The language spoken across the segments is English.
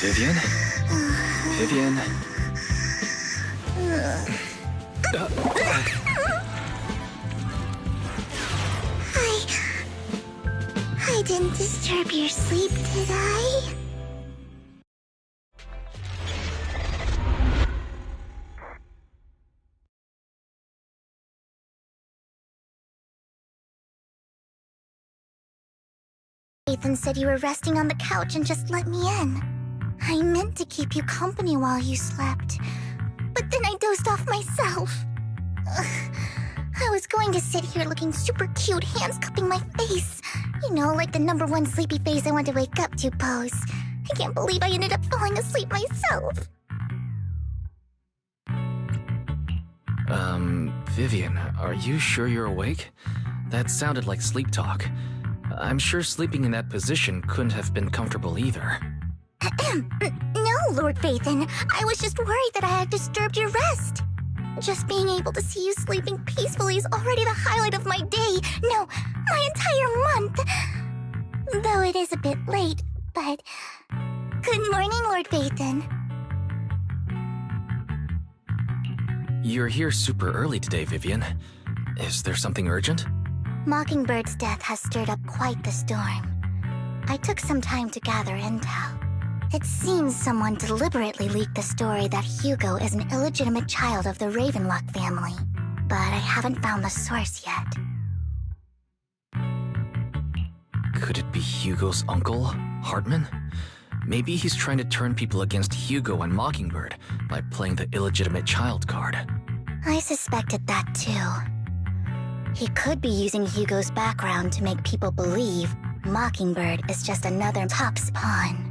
Vivian? Vivian? I didn't disturb your sleep, did I? Ethan said you were resting on the couch and just let me in. I meant to keep you company while you slept, but then I dozed off myself. Ugh. I was going to sit here looking super cute, hands cupping my face. You know, like the #1 sleepy face I want to wake up to pose. I can't believe I ended up falling asleep myself. Vivian, are you sure you're awake? That sounded like sleep talk. I'm sure sleeping in that position couldn't have been comfortable either. No, Lord Phaethon. I was just worried that I had disturbed your rest. Just being able to see you sleeping peacefully is already the highlight of my day. No, my entire month. Though it is a bit late, but... Good morning, Lord Phaethon. You're here super early today, Vivian. Is there something urgent? Mockingbird's death has stirred up quite the storm. I took some time to gather intel. It seems someone deliberately leaked the story that Hugo is an illegitimate child of the Ravenlock family, but I haven't found the source yet. Could it be Hugo's uncle, Hartman? Maybe he's trying to turn people against Hugo and Mockingbird by playing the illegitimate child card. I suspected that too. He could be using Hugo's background to make people believe Mockingbird is just another Top's pawn.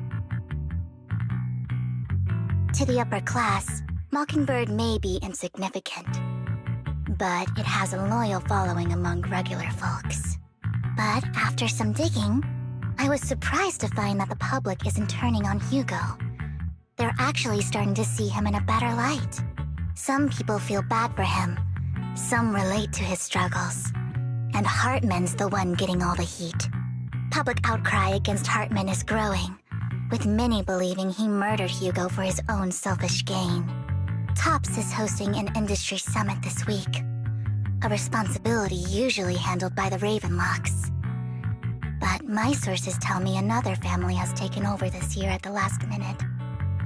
To the upper class, Mockingbird may be insignificant, but it has a loyal following among regular folks. But after some digging, I was surprised to find that the public isn't turning on Hugo. They're actually starting to see him in a better light. Some people feel bad for him, some relate to his struggles, and Hartman's the one getting all the heat. Public outcry against Hartman is growing, with many believing he murdered Hugo for his own selfish gain. Tops is hosting an industry summit this week, a responsibility usually handled by the Ravenlocks. But my sources tell me another family has taken over this year at the last minute.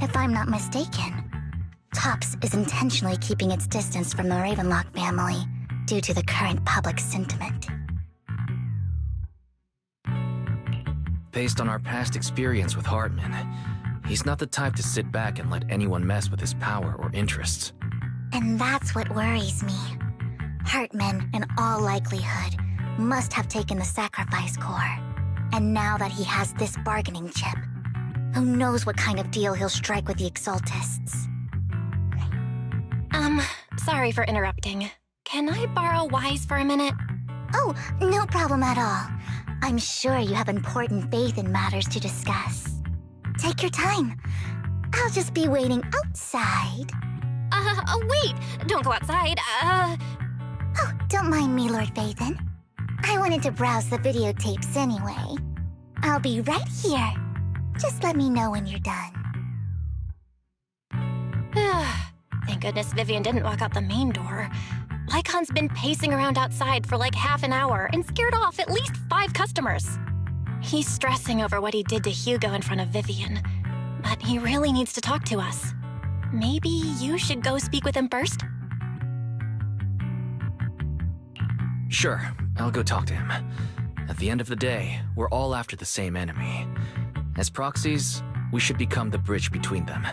If I'm not mistaken, Tops is intentionally keeping its distance from the Ravenlock family due to the current public sentiment. Based on our past experience with Hartman, he's not the type to sit back and let anyone mess with his power or interests. And that's what worries me. Hartman, in all likelihood, must have taken the sacrifice core. And now that he has this bargaining chip, who knows what kind of deal he'll strike with the Exaltists. Sorry for interrupting. Can I borrow Wise for a minute? Oh, no problem at all. I'm sure you have important faith in matters to discuss. Take your time. I'll just be waiting outside. Wait! Don't go outside, Oh, don't mind me, Lord Phaethon. I wanted to browse the videotapes anyway. I'll be right here. Just let me know when you're done. Thank goodness Vivian didn't walk out the main door. Lycon's been pacing around outside for like half an hour and scared off at least 5 customers. He's stressing over what he did to Hugo in front of Vivian, but he really needs to talk to us. Maybe you should go speak with him first? Sure, I'll go talk to him. At the end of the day, we're all after the same enemy. As proxies, we should become the bridge between them.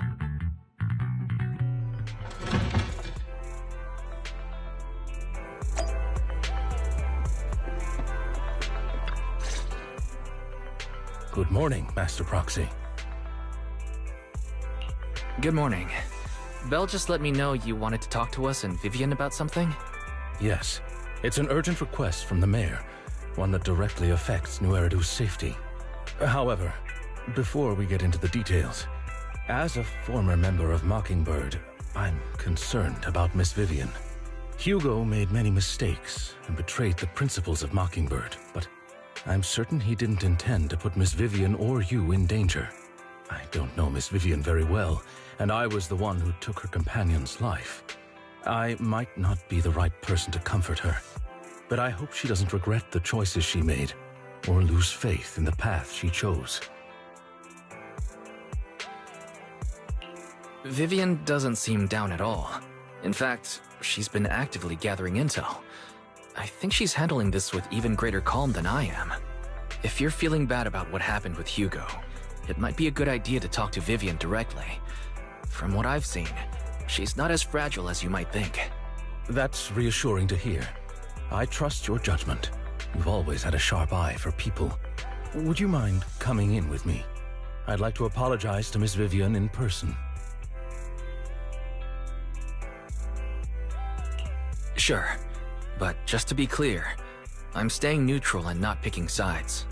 Good morning, Master Proxy. Good morning. Belle just let me know you wanted to talk to us and Vivian about something? Yes, it's an urgent request from the mayor, one that directly affects New Eridu's safety. However, before we get into the details, as a former member of Mockingbird, I'm concerned about Miss Vivian. Hugo made many mistakes and betrayed the principles of Mockingbird, but I'm certain he didn't intend to put Miss Vivian or you in danger. I don't know Miss Vivian very well, and I was the one who took her companion's life. I might not be the right person to comfort her, but I hope she doesn't regret the choices she made, or lose faith in the path she chose. Vivian doesn't seem down at all. In fact, she's been actively gathering intel. I think she's handling this with even greater calm than I am. If you're feeling bad about what happened with Hugo, it might be a good idea to talk to Vivian directly. From what I've seen, she's not as fragile as you might think. That's reassuring to hear. I trust your judgment. You've always had a sharp eye for people. Would you mind coming in with me? I'd like to apologize to Miss Vivian in person. Sure, but just to be clear, I'm staying neutral and not picking sides.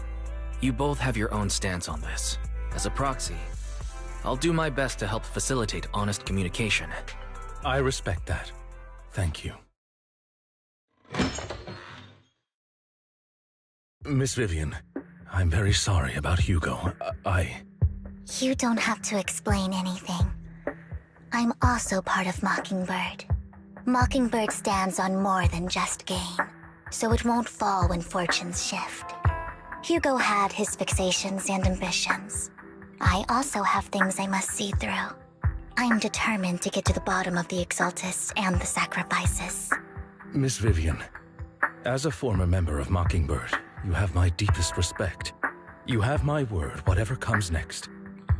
You both have your own stance on this. As a proxy, I'll do my best to help facilitate honest communication. I respect that. Thank you. Miss Vivian, I'm very sorry about Hugo. You don't have to explain anything. I'm also part of Mockingbird. Mockingbird stands on more than just gain, so it won't fall when fortunes shift. Hugo had his fixations and ambitions. I also have things I must see through. I'm determined to get to the bottom of the Exaltists and the sacrifices. Miss Vivian, as a former member of Mockingbird, you have my deepest respect. You have my word, whatever comes next.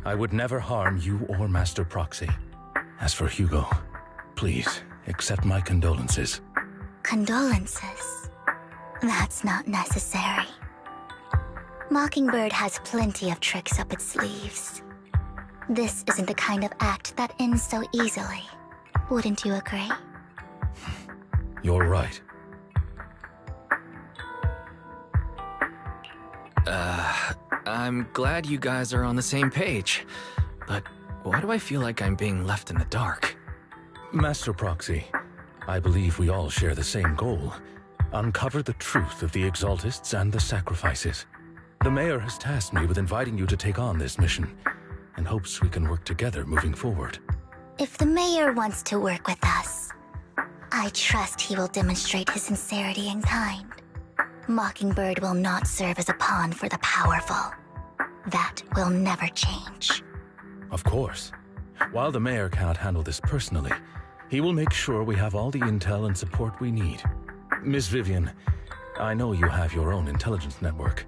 I would never harm you or Master Proxy. As for Hugo, please accept my condolences. Condolences? That's not necessary. Mockingbird has plenty of tricks up its sleeves. This isn't the kind of act that ends so easily. Wouldn't you agree? You're right. I'm glad you guys are on the same page, but why do I feel like I'm being left in the dark? Master Proxy, I believe we all share the same goal. Uncover the truth of the Exaltists and the sacrifices. The Mayor has tasked me with inviting you to take on this mission, and hopes we can work together moving forward. If the Mayor wants to work with us, I trust he will demonstrate his sincerity in kind. Mockingbird will not serve as a pawn for the powerful. That will never change. Of course. While the Mayor cannot handle this personally, he will make sure we have all the intel and support we need. Miss Vivian, I know you have your own intelligence network,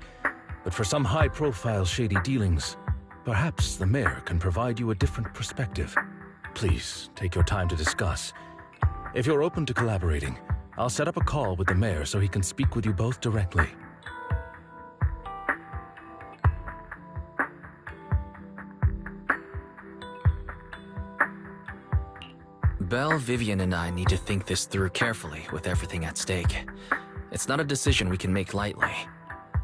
but for some high-profile shady dealings, perhaps the Mayor can provide you a different perspective. Please, take your time to discuss. If you're open to collaborating, I'll set up a call with the Mayor so he can speak with you both directly. Belle, Vivian, and I need to think this through carefully with everything at stake. It's not a decision we can make lightly.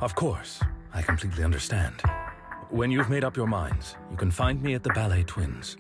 Of course, I completely understand. When you've made up your minds, you can find me at the Ballet Twins.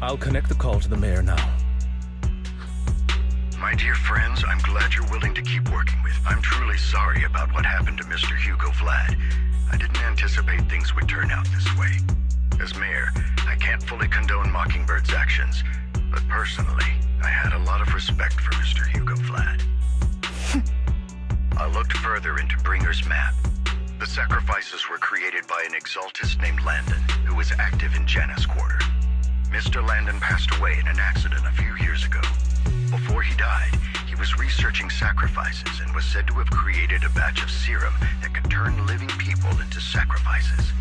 I'll connect the call to the mayor now. My dear friends, I'm glad you're willing to keep working with. I'm truly sorry about what happened to Mr. Hugo Vlad. I didn't anticipate things would turn out this way. As mayor, I can't fully condone Mockingbird's actions, but personally, I had a lot of respect for Mr. Hugo Vlad. I looked further into Bringer's map. The sacrifices were created by an exaltist named Landon, who was active in Janus Quarter. Mr. Landon passed away in an accident a few years ago. Before he died, he was researching sacrifices and was said to have created a batch of serum that could turn living people into sacrifices.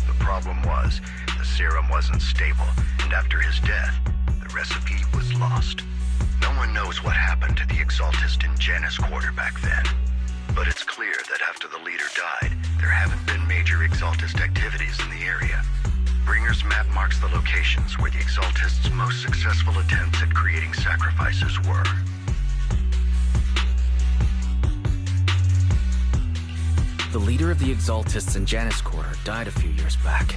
The problem was, the serum wasn't stable, and after his death, the recipe was lost. No one knows what happened to the exaltist in Janus Quarter back then. But it's clear that after the leader died, there haven't been major exaltist activities in the area. Bringer's map marks the locations where the exaltists' most successful attempts at creating sacrifices were. The leader of the exaltists in Janus Quarter died a few years back.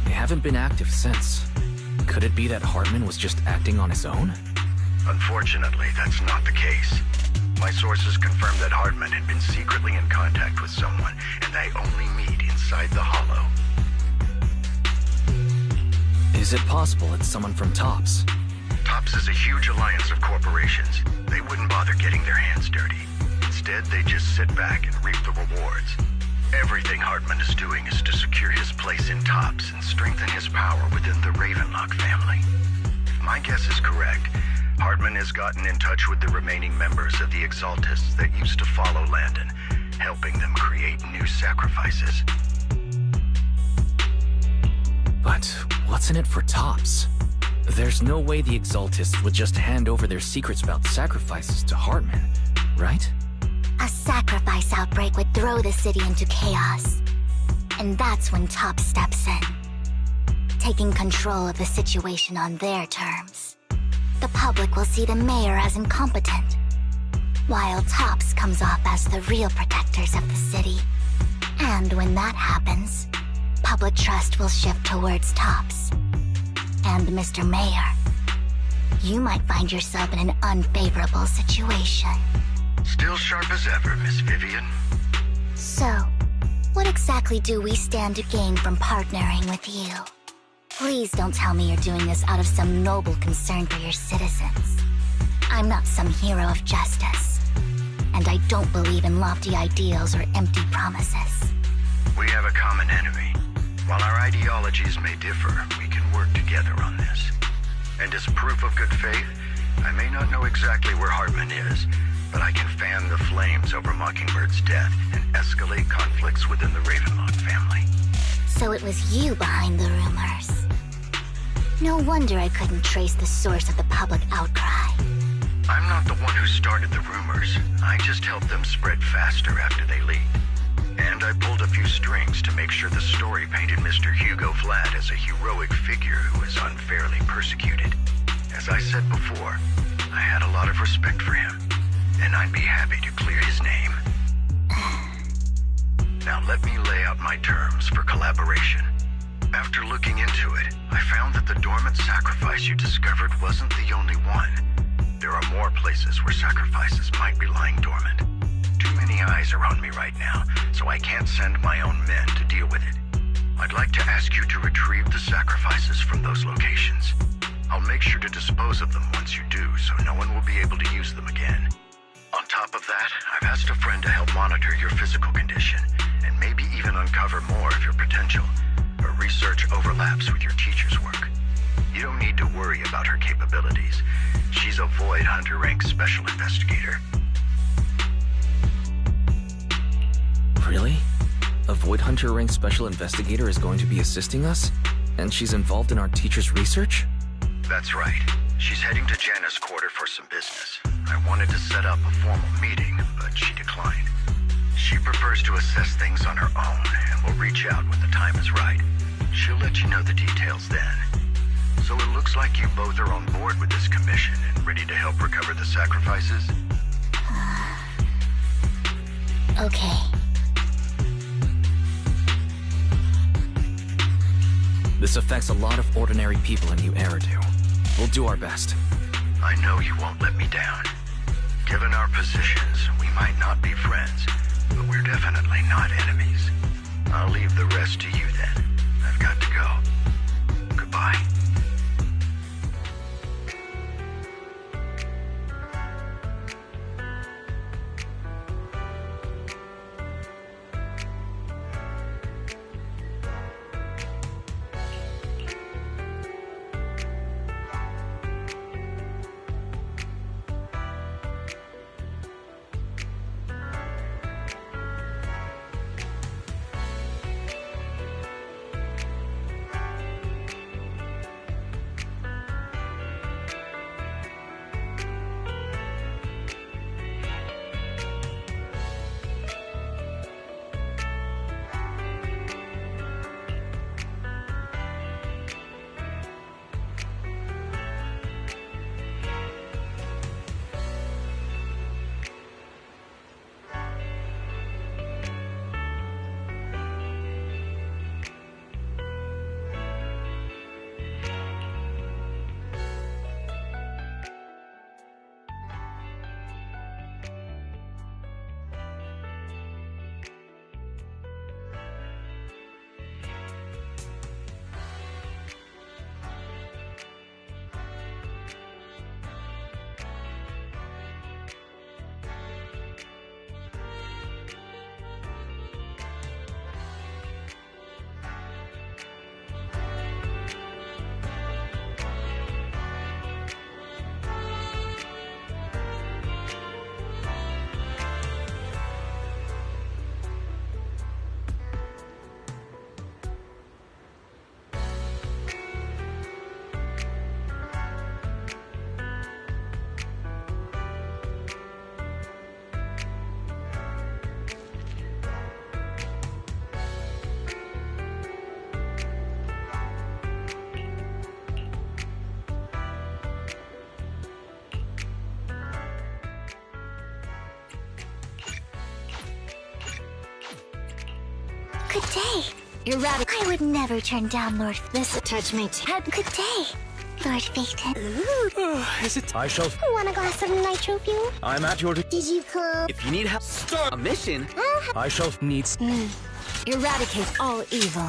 They haven't been active since. Could it be that Hartman was just acting on his own? Unfortunately, that's not the case. My sources confirm that Hartman had been secretly in contact with someone, and they only meet inside the Hollow. Is it possible it's someone from TOPS? TOPS is a huge alliance of corporations. They wouldn't bother getting their hands dirty. Instead, they just sit back and reap the rewards. Everything Hartman is doing is to secure his place in TOPS and strengthen his power within the Ravenlock family. If my guess is correct, Hartman has gotten in touch with the remaining members of the Exaltists that used to follow Landon, helping them create new sacrifices. But what's in it for TOPS? There's no way the Exaltists would just hand over their secrets about sacrifices to Hartman, right? A sacrifice outbreak would throw the city into chaos. And that's when TOPS steps in, taking control of the situation on their terms. The public will see the mayor as incompetent, while TOPS comes off as the real protectors of the city. And when that happens, public trust will shift towards TOPS. And Mr. Mayor, you might find yourself in an unfavorable situation. Still sharp as ever, Miss Vivian. So, what exactly do we stand to gain from partnering with you? Please don't tell me you're doing this out of some noble concern for your citizens. I'm not some hero of justice, and I don't believe in lofty ideals or empty promises. We have a common enemy. While our ideologies may differ, we can work together on this. And as proof of good faith, I may not know exactly where Hartman is, but I can fan the flames over Mockingbird's death and escalate conflicts within the Ravenlock family. So it was you behind the rumors. No wonder I couldn't trace the source of the public outcry. I'm not the one who started the rumors. I just helped them spread faster after they leaked. And I pulled a few strings to make sure the story painted Mr. Hugo Vlad as a heroic figure who was unfairly persecuted. As I said before, I had a lot of respect for him, and I'd be happy to clear his name. Now let me lay out my terms for collaboration. After looking into it, I found that the dormant sacrifice you discovered wasn't the only one. There are more places where sacrifices might be lying dormant. Too many eyes are on me right now, so I can't send my own men to deal with it. I'd like to ask you to retrieve the sacrifices from those locations. I'll make sure to dispose of them once you do, so no one will be able to use them again. On top of that, I've asked a friend to help monitor your physical condition, and maybe even uncover more of your potential. Her research overlaps with your teacher's work. You don't need to worry about her capabilities. She's a Void Hunter rank special investigator. Really? A Void Hunter rank special investigator is going to be assisting us? And she's involved in our teacher's research? That's right. She's heading to Janus Quarter for some business. I wanted to set up a formal meeting, but she declined. She prefers to assess things on her own, and will reach out when the time is right. She'll let you know the details then. So it looks like you both are on board with this commission and ready to help recover the sacrifices? Okay. This affects a lot of ordinary people in New Eridu. We'll do our best. I know you won't let me down. Given our positions, we might not be friends, but we're definitely not enemies. I'll leave the rest to you then. I've got to go. Goodbye. Good day. You're ready. I would never turn down Lord... This touch me too. Good day, Lord Phaeton. Is it? I shall... Want a glass of nitro fuel? I'm at your... Did you come? If you need help, start a mission. I shall... Needs... Eradicate all evil.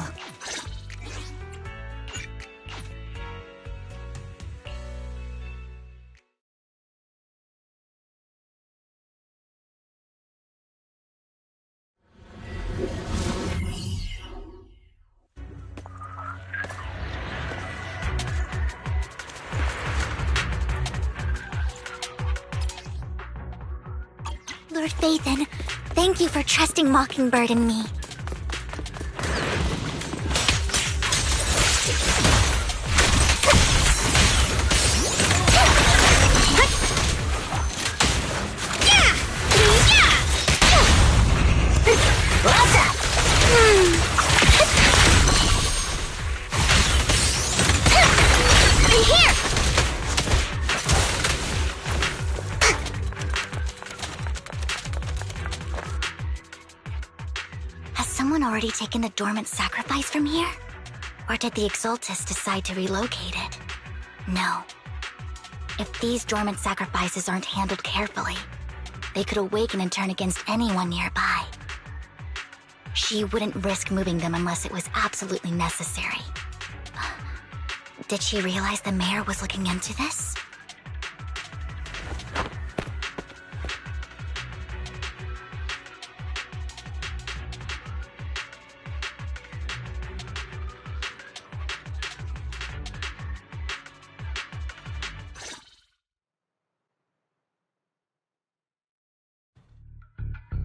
Lord Phaeton, thank you for trusting Mockingbird and me. Already taken the dormant sacrifice from here? Or did the Exaltus decide to relocate it? No. If these dormant sacrifices aren't handled carefully, they could awaken and turn against anyone nearby. She wouldn't risk moving them unless it was absolutely necessary. Did she realize the mayor was looking into this?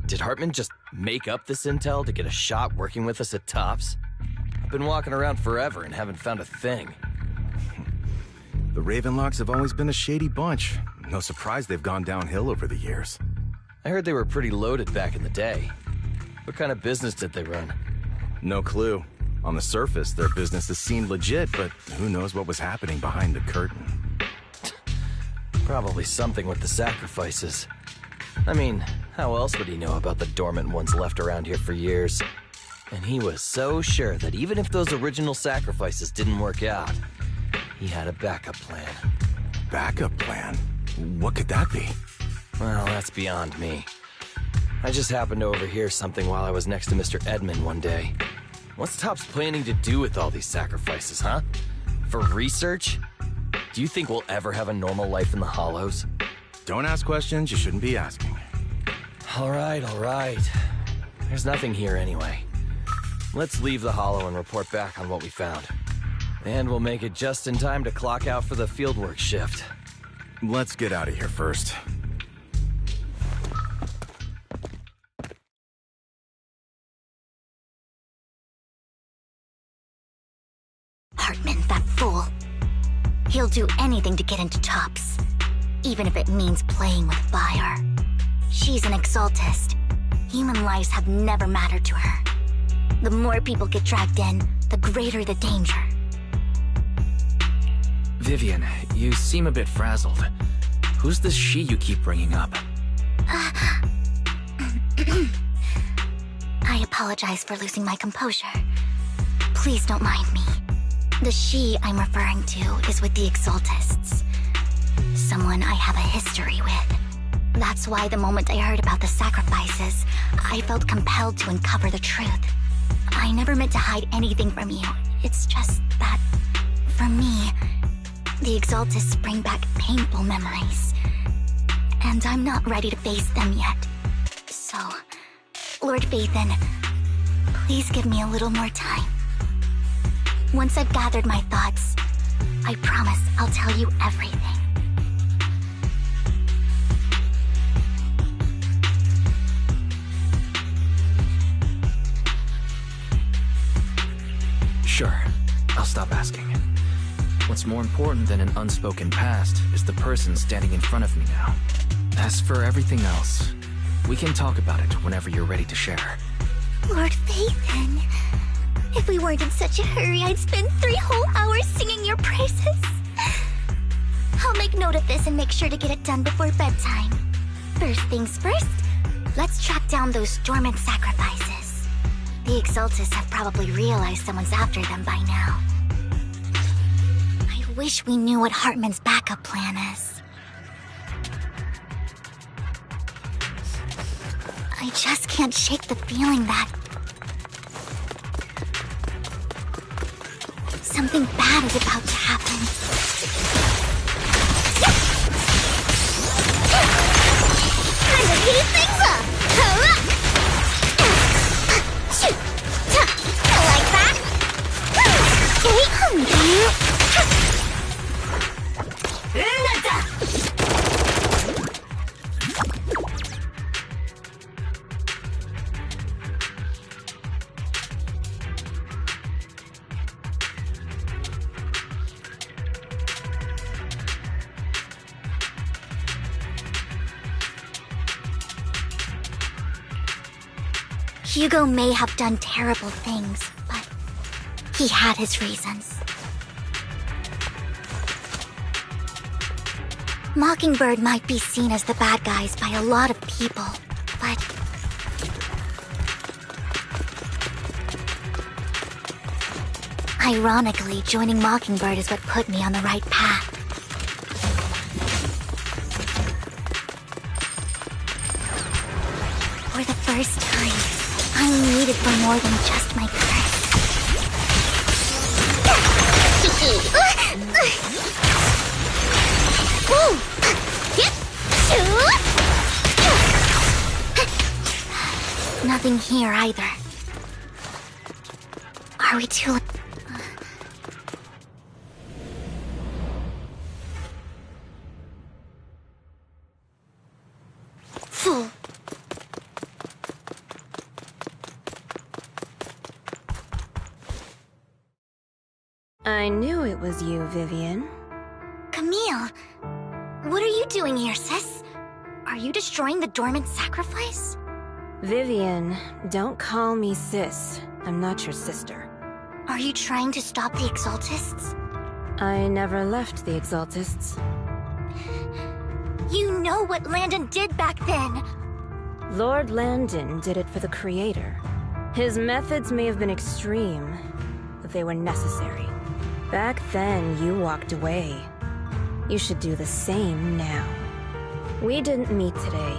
Did Hartman just make up this intel to get a shot working with us at Tops? I've been walking around forever and haven't found a thing. The Ravenlocks have always been a shady bunch. No surprise they've gone downhill over the years. I heard they were pretty loaded back in the day. What kind of business did they run? No clue. On the surface, their businesses seemed legit, but who knows what was happening behind the curtain. Probably something with the sacrifices. I mean, how else would he know about the dormant ones left around here for years? And he was so sure that even if those original sacrifices didn't work out, he had a backup plan. Backup plan? What could that be? Well, that's beyond me. I just happened to overhear something while I was next to Mr. Edmund one day. What's Topps planning to do with all these sacrifices, huh? For research? Do you think we'll ever have a normal life in the Hollows? Don't ask questions you shouldn't be asking. All right. There's nothing here anyway. Let's leave the Hollow and report back on what we found. And we'll make it just in time to clock out for the fieldwork shift. Let's get out of here first. Hartman, that fool. He'll do anything to get into Topps, even if it means playing with fire. She's an exaltist. Human lives have never mattered to her. The more people get dragged in, the greater the danger. Vivian, you seem a bit frazzled. Who's this she you keep bringing up? I apologize for losing my composure. Please don't mind me. The she I'm referring to is with the Exaltists. Someone I have a history with. That's why the moment I heard about the sacrifices, I felt compelled to uncover the truth. I never meant to hide anything from you. It's just that, for me, the Exaltists bring back painful memories. And I'm not ready to face them yet. So, Lord Vathan, please give me a little more time. Once I've gathered my thoughts, I promise I'll tell you everything. Sure, I'll stop asking. What's more important than an unspoken past is the person standing in front of me now. As for everything else, we can talk about it whenever you're ready to share. Lord Vathan, if we weren't in such a hurry, I'd spend 3 whole hours singing your praises. I'll make note of this and make sure to get it done before bedtime. First things first, let's track down those dormant sacrifices. The Exaltists have probably realized someone's after them by now. I wish we knew what Hartman's backup plan is. I just can't shake the feeling that something bad is about to happen. Time to heat things up! Like that? Hugo may have done terrible things, but he had his reasons. Mockingbird might be seen as the bad guys by a lot of people, but ironically, joining Mockingbird is what put me on the right path. For the first time, I'm needed for more than just my curse. Nothing here either. Are we too... Fool. I knew it was you, Vivian. Camille, what are you doing here, sis? Are you destroying the dormant sacrifice? Vivian, don't call me sis. I'm not your sister. Are you trying to stop the Exaltists? I never left the Exaltists. You know what Landon did back then! Lord Landon did it for the Creator. His methods may have been extreme, but they were necessary. Back then, you walked away. You should do the same now. We didn't meet today.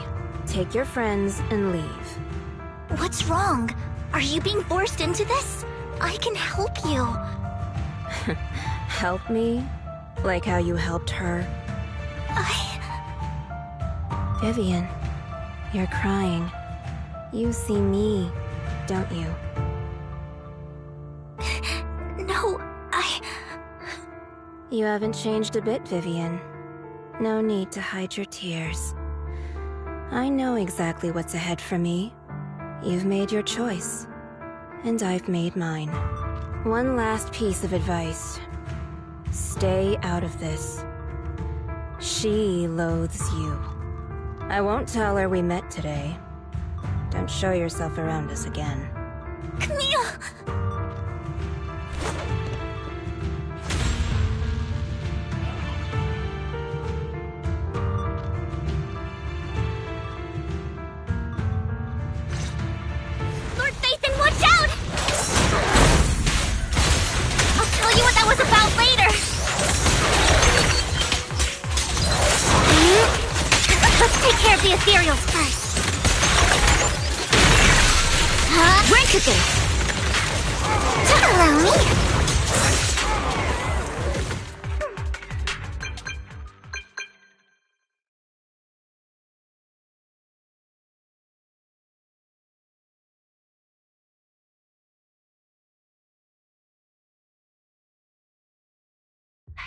Take your friends and leave. What's wrong? Are you being forced into this? I can help you. Help me? Like how you helped her? Vivian, you're crying. You see me, don't you? No, You haven't changed a bit, Vivian. No need to hide your tears. I know exactly what's ahead for me. You've made your choice, and I've made mine. One last piece of advice. Stay out of this. She loathes you. I won't tell her we met today. Don't show yourself around us again. Camille! Lord Phaethon, watch out! I'll tell you what that was about later. Let's take care of the ethereals first. We're cooking. Hello, me.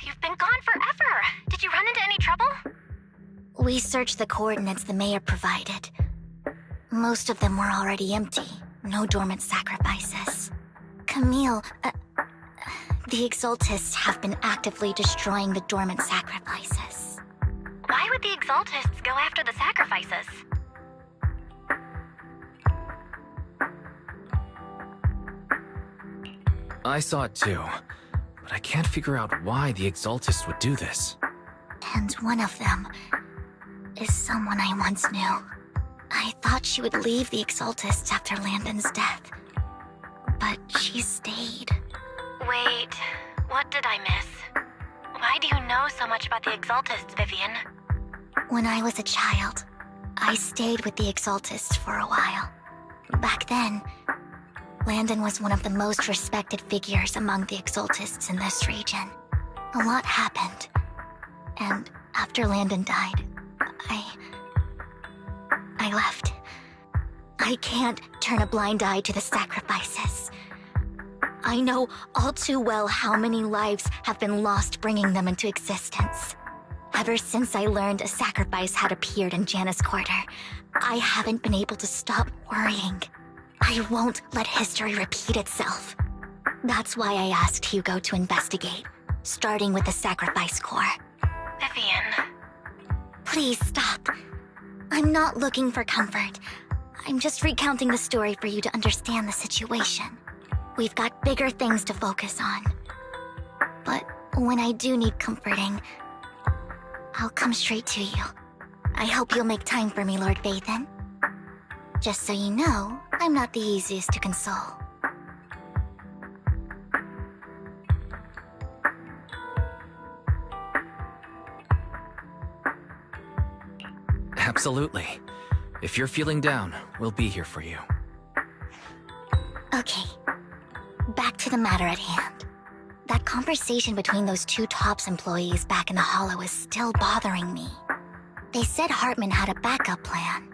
You've been gone forever. Did you run into any trouble? We searched the coordinates the mayor provided. Most of them were already empty. No dormant sacrifices. Camille, the Exaltists have been actively destroying the dormant sacrifices. Why would the Exaltists go after the sacrifices? I saw it too, but I can't figure out why the Exaltists would do this. And one of them is someone I once knew. I thought she would leave the Exaltists after Landon's death, but she stayed. Wait, what did I miss? Why do you know so much about the Exaltists, Vivian? When I was a child, I stayed with the Exaltists for a while. Back then, Landon was one of the most respected figures among the Exaltists in this region. A lot happened, and after Landon died, I left. I can't turn a blind eye to the sacrifices. I know all too well how many lives have been lost bringing them into existence. Ever since I learned a sacrifice had appeared in Janus Quarter, I haven't been able to stop worrying. I won't let history repeat itself. That's why I asked Hugo to investigate, starting with the Sacrifice Corps. Vivian. Please stop. I'm not looking for comfort. I'm just recounting the story for you to understand the situation. We've got bigger things to focus on. But when I do need comforting, I'll come straight to you. I hope you'll make time for me, Lord Phaethon. Just so you know, I'm not the easiest to console. Absolutely. If you're feeling down, we'll be here for you. Okay. Back to the matter at hand. That conversation between those two TOPS employees back in the Hollow is still bothering me. They said Hartman had a backup plan,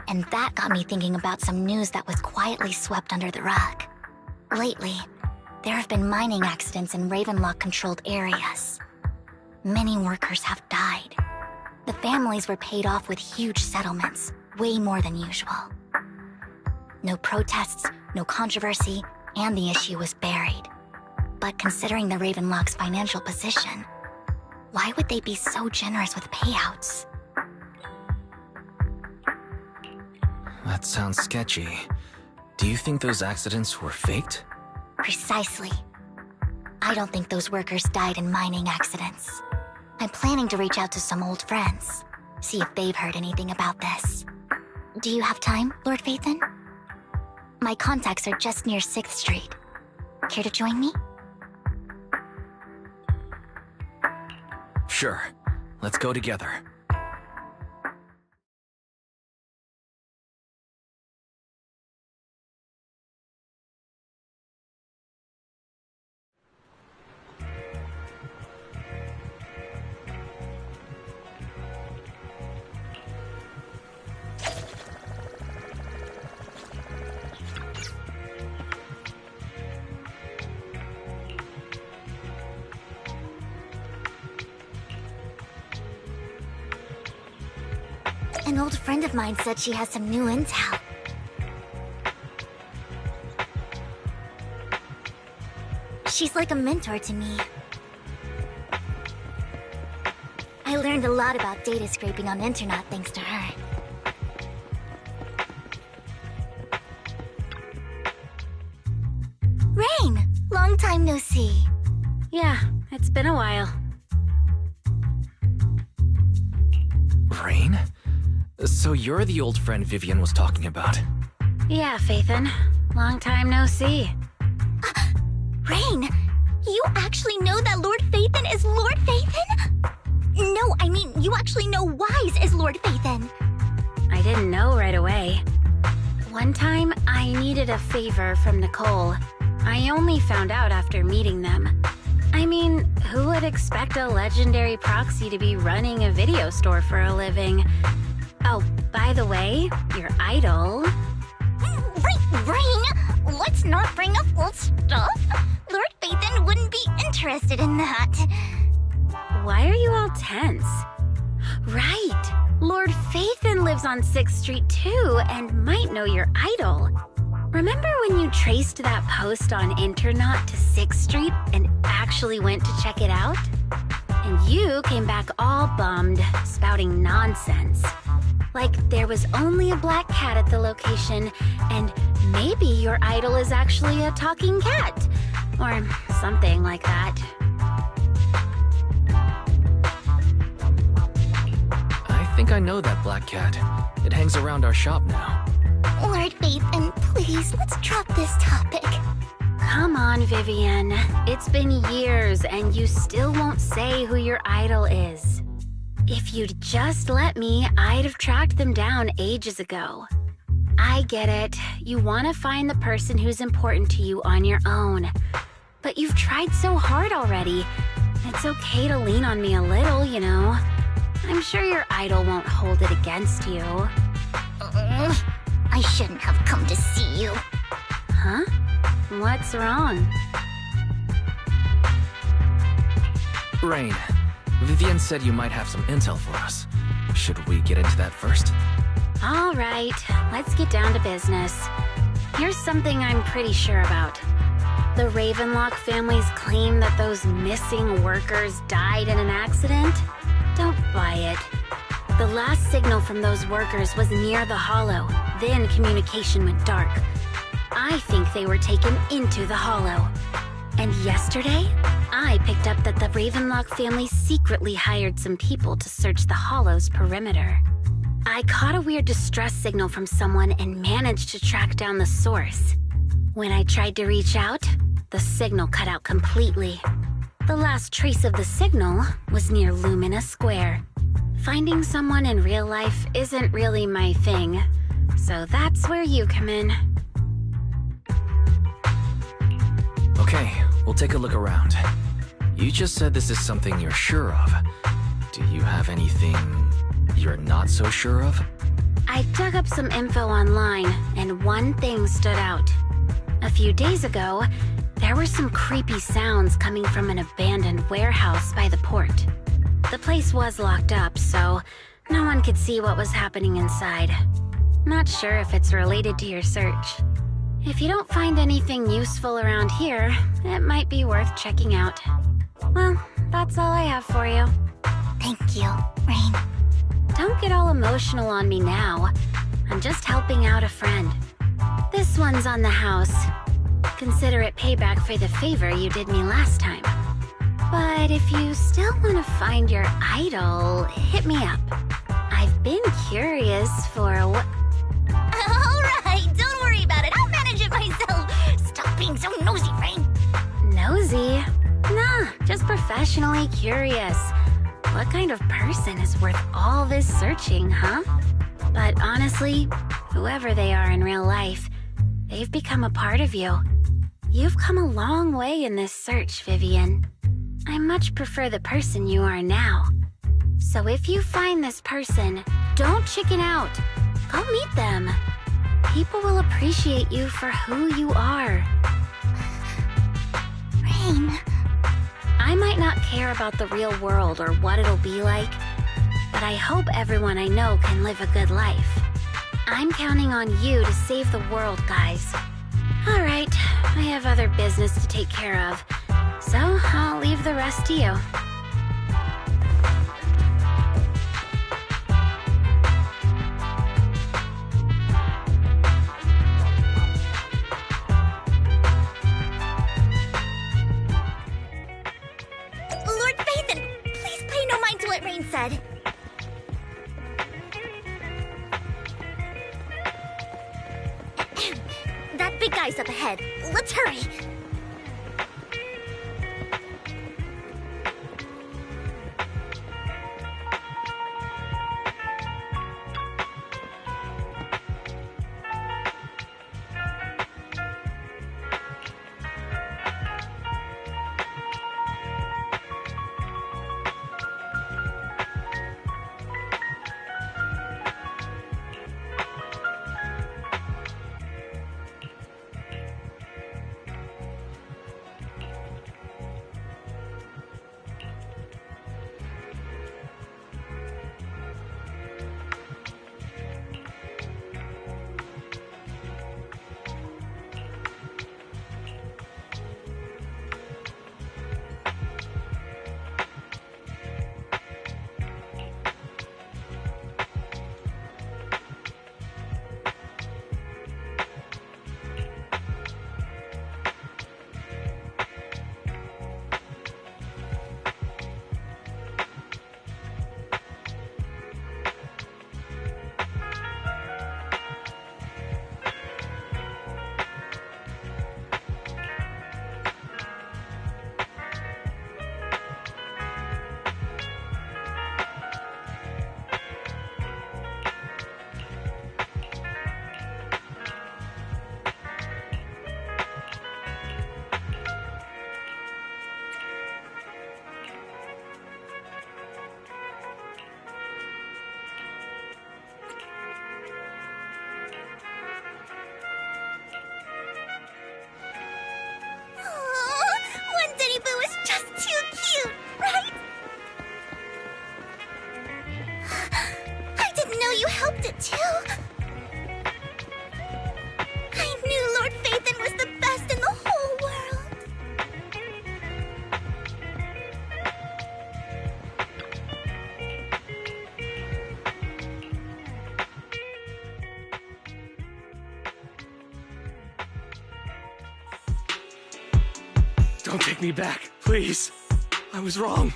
and that got me thinking about some news that was quietly swept under the rug. Lately, there have been mining accidents in Ravenlock-controlled areas. Many workers have died. The families were paid off with huge settlements, way more than usual. No protests, no controversy, and the issue was buried. But considering the Ravenlock's financial position, why would they be so generous with payouts? That sounds sketchy. Do you think those accidents were faked? Precisely. I don't think those workers died in mining accidents. I'm planning to reach out to some old friends, see if they've heard anything about this. Do you have time, Lord Phaethon? My contacts are just near 6th Street. Care to join me? Sure. Let's go together. An old friend of mine said she has some new intel. She's like a mentor to me. I learned a lot about data scraping on the internet thanks to her. Rain! Long time no see. Yeah, it's been a while. Rain? So you're the old friend Vivian was talking about. Yeah, Phaethon. Long time no see. Rain! You actually know that Lord Phaethon is Lord Phaethon? No, I mean, you actually know Wise is Lord Phaethon. I didn't know right away. One time, I needed a favor from Nicole. I only found out after meeting them. I mean, who would expect a legendary proxy to be running a video store for a living? Oh, by the way, your idol... Rain! Let's not bring up old stuff. Lord Phaethon wouldn't be interested in that. Why are you all tense? Right! Lord Phaethon lives on 6th Street too, and might know your idol. Remember when you traced that post on Internet to 6th Street and actually went to check it out? And you came back all bummed, spouting nonsense. Like there was only a black cat at the location, and maybe your idol is actually a talking cat. Or something like that. I think I know that black cat. It hangs around our shop now. Lord Phaethon, please, let's drop this topic. Come on, Vivian. It's been years, and you still won't say who your idol is. If you'd just let me, I'd have tracked them down ages ago. I get it. You want to find the person who's important to you on your own. But you've tried so hard already. It's okay to lean on me a little, you know. I'm sure your idol won't hold it against you. I shouldn't have come to see you. Huh? What's wrong? Rain, Vivian said you might have some intel for us. Should we get into that first? All right, let's get down to business. Here's something I'm pretty sure about. The Ravenlock family's claim that those missing workers died in an accident? Don't buy it. The last signal from those workers was near the Hollow. Then communication went dark. I think they were taken into the Hollow. And yesterday, I picked up that the Ravenlock family secretly hired some people to search the Hollow's perimeter. I caught a weird distress signal from someone and managed to track down the source. When I tried to reach out, the signal cut out completely. The last trace of the signal was near Lumina Square. Finding someone in real life isn't really my thing, so that's where you come in. Okay, we'll take a look around. You just said this is something you're sure of. Do you have anything you're not so sure of? I dug up some info online, and one thing stood out. A few days ago, there were some creepy sounds coming from an abandoned warehouse by the port. The place was locked up, so no one could see what was happening inside. Not sure if it's related to your search. If you don't find anything useful around here, it might be worth checking out. Well, that's all I have for you. Thank you, Rain. Don't get all emotional on me now. I'm just helping out a friend. This one's on the house. Consider it payback for the favor you did me last time. But if you still want to find your idol, hit me up. I've been curious for what... Alright, don't worry about it. I'll manage it myself. Stop being so nosy, Rain. Nosy? Nah, just professionally curious. What kind of person is worth all this searching, huh? But honestly, whoever they are in real life, they've become a part of you. You've come a long way in this search, Vivian. I much prefer the person you are now. So if you find this person, don't chicken out. Go meet them. People will appreciate you for who you are. Rain. I might not care about the real world or what it'll be like, but I hope everyone I know can live a good life. I'm counting on you to save the world, guys. All right, I have other business to take care of, so I'll leave the rest to you. Lord Phaethon, please pay no mind to what Rain said. That big guy's up ahead. Let's hurry. Don't take me back, please. I was wrong.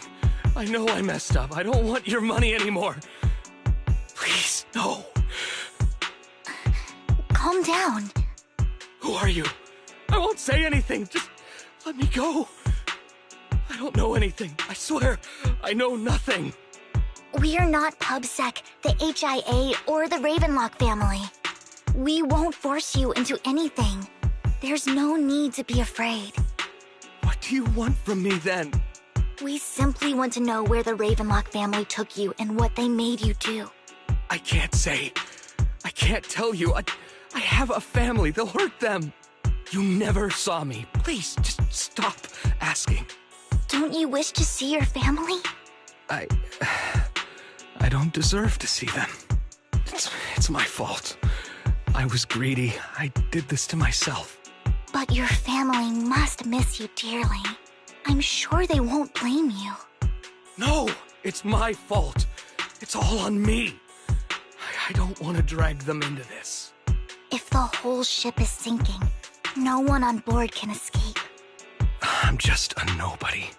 I know I messed up. I don't want your money anymore. Please, no. Calm down. Who are you? I won't say anything. Just let me go. I don't know anything. I swear, I know nothing. We're not PubSec, the HIA, or the Ravenlock family. We won't force you into anything. There's no need to be afraid. What do you want from me then? We simply want to know where the Ravenlock family took you and what they made you do. I can't say. I can't tell you. I have a family. They'll hurt them. You never saw me. Please, just stop asking. Don't you wish to see your family? I don't deserve to see them. It's my fault. I was greedy. I did this to myself. But your family must miss you dearly. I'm sure they won't blame you. No, it's my fault. It's all on me. I don't want to drag them into this. If the whole ship is sinking, no one on board can escape. I'm just a nobody.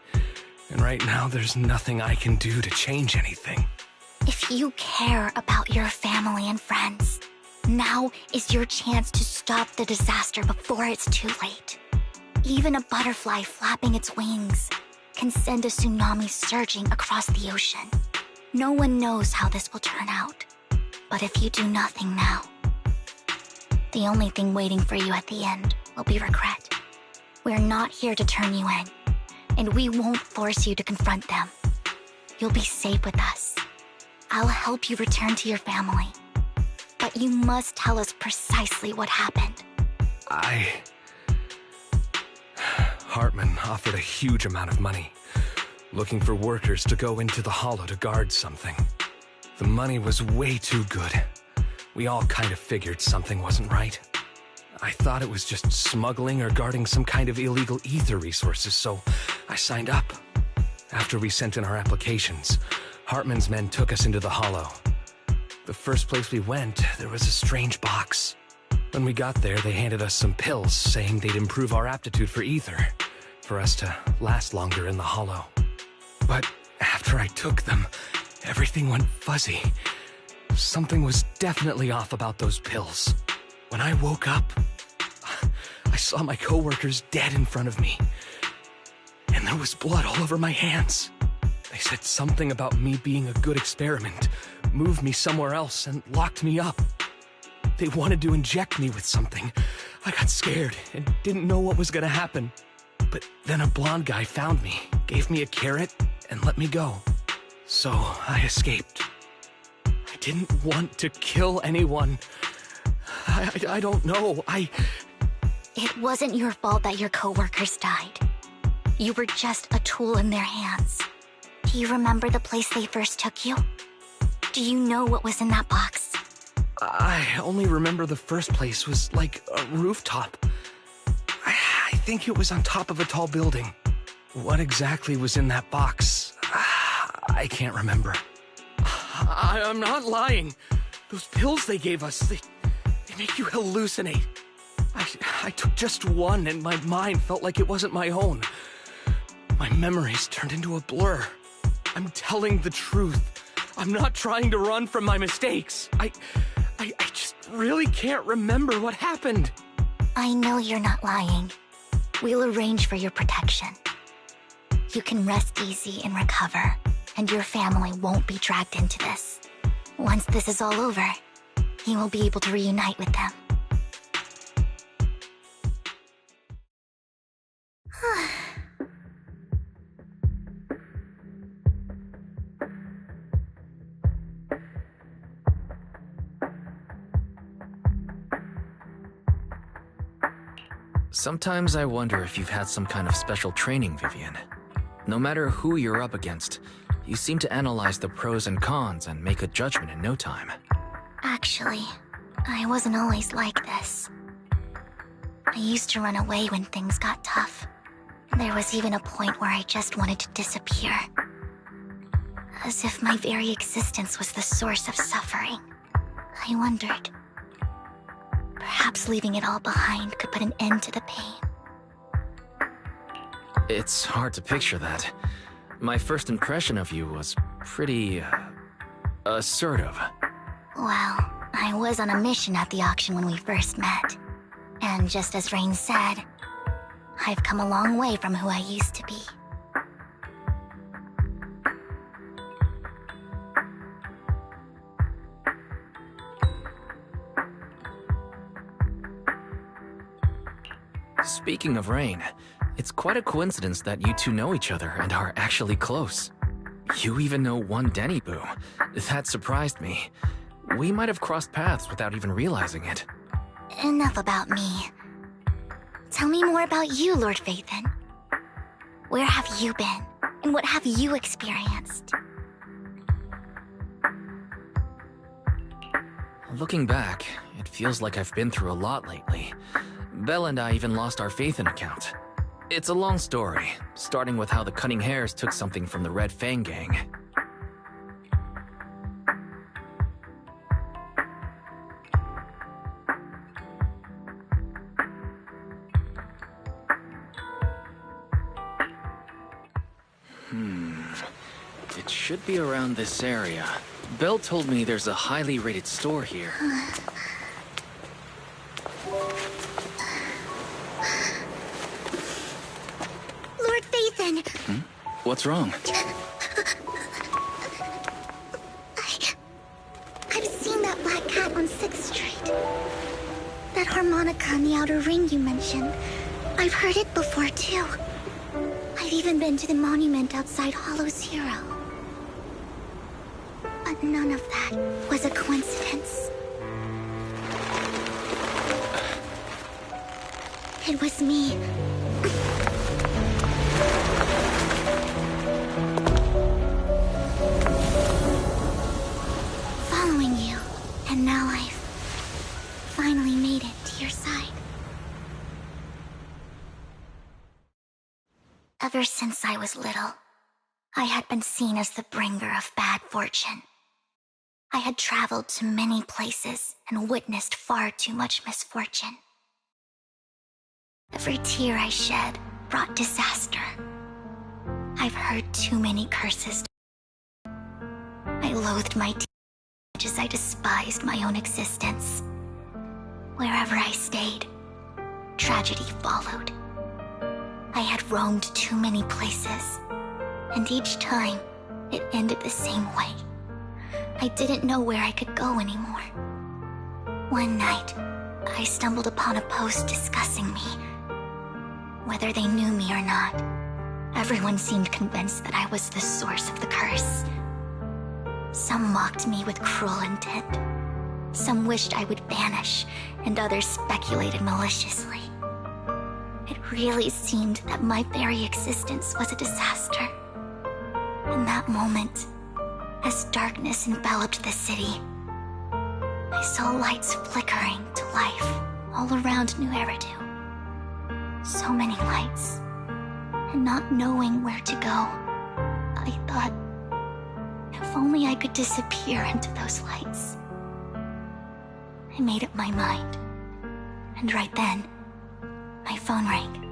And right now, there's nothing I can do to change anything. If you care about your family and friends, now is your chance to stop the disaster before it's too late. Even a butterfly flapping its wings can send a tsunami surging across the ocean. No one knows how this will turn out. But if you do nothing now, the only thing waiting for you at the end will be regret. We're not here to turn you in, and we won't force you to confront them. You'll be safe with us. I'll help you return to your family. But you must tell us precisely what happened. Hartman offered a huge amount of money, looking for workers to go into the hollow to guard something. The money was way too good. We all kind of figured something wasn't right. I thought it was just smuggling or guarding some kind of illegal ether resources, so I signed up. After we sent in our applications, Hartman's men took us into the hollow. The first place we went, there was a strange box. When we got there, they handed us some pills, saying they'd improve our aptitude for ether, for us to last longer in the hollow. But after I took them, everything went fuzzy. Something was definitely off about those pills. When I woke up, I saw my coworkers dead in front of me. And there was blood all over my hands. They said something about me being a good experiment, moved me somewhere else, and locked me up. They wanted to inject me with something. I got scared and didn't know what was gonna happen. But then a blonde guy found me, gave me a carrot, and let me go. So I escaped. I didn't want to kill anyone. I don't know. It wasn't your fault that your coworkers died. You were just a tool in their hands. Do you remember the place they first took you? Do you know what was in that box? I only remember the first place was like a rooftop. I think it was on top of a tall building. What exactly was in that box? I can't remember. I'm not lying. Those pills they gave us, they make you hallucinate. I took just one and my mind felt like it wasn't my own. My memories turned into a blur. I'm telling the truth. I'm not trying to run from my mistakes. I just really can't remember what happened. I know you're not lying. We'll arrange for your protection. You can rest easy and recover, and your family won't be dragged into this. Once this is all over, you will be able to reunite with them. Sometimes I wonder if you've had some kind of special training, Vivian. No matter who you're up against, you seem to analyze the pros and cons and make a judgment in no time. Actually, I wasn't always like this. I used to run away when things got tough. There was even a point where I just wanted to disappear. As if my very existence was the source of suffering. I wondered. Perhaps leaving it all behind could put an end to the pain. It's hard to picture that. My first impression of you was pretty, assertive. Well, I was on a mission at the auction when we first met. And just as Rain said, I've come a long way from who I used to be. Speaking of Rain, it's quite a coincidence that you two know each other and are actually close. You even know one Denny Boo. That surprised me. We might have crossed paths without even realizing it. Enough about me. Tell me more about you, Lord Phaethon. Where have you been? And what have you experienced? Looking back, it feels like I've been through a lot lately. Belle and I even lost our Phaethon account. It's a long story, starting with how the Cunning Hares took something from the Red Fang gang. It should be around this area. Belle told me there's a highly rated store here. Lord Phaethon! What's wrong? I've seen that black cat on 6th Street. That harmonica in the outer ring you mentioned. I've heard it before, too. I've even been to the monument outside Hollow Zero. But none of that was a coincidence. It was me. Following you, and now I've finally made it to your side. Ever since I was little, I had been seen as the bringer of bad fortune. I had traveled to many places and witnessed far too much misfortune. Every tear I shed brought disaster. I've heard too many curses. I loathed my teenage as I despised my own existence. Wherever I stayed, tragedy followed. I had roamed too many places, and each time, it ended the same way. I didn't know where I could go anymore. One night, I stumbled upon a post discussing me. Whether they knew me or not, everyone seemed convinced that I was the source of the curse. Some mocked me with cruel intent. Some wished I would vanish, and others speculated maliciously. It really seemed that my very existence was a disaster. In that moment, as darkness enveloped the city, I saw lights flickering to life all around New Eridu. So many lights, and not knowing where to go, I thought, if only I could disappear into those lights. I made up my mind, and right then, my phone rang.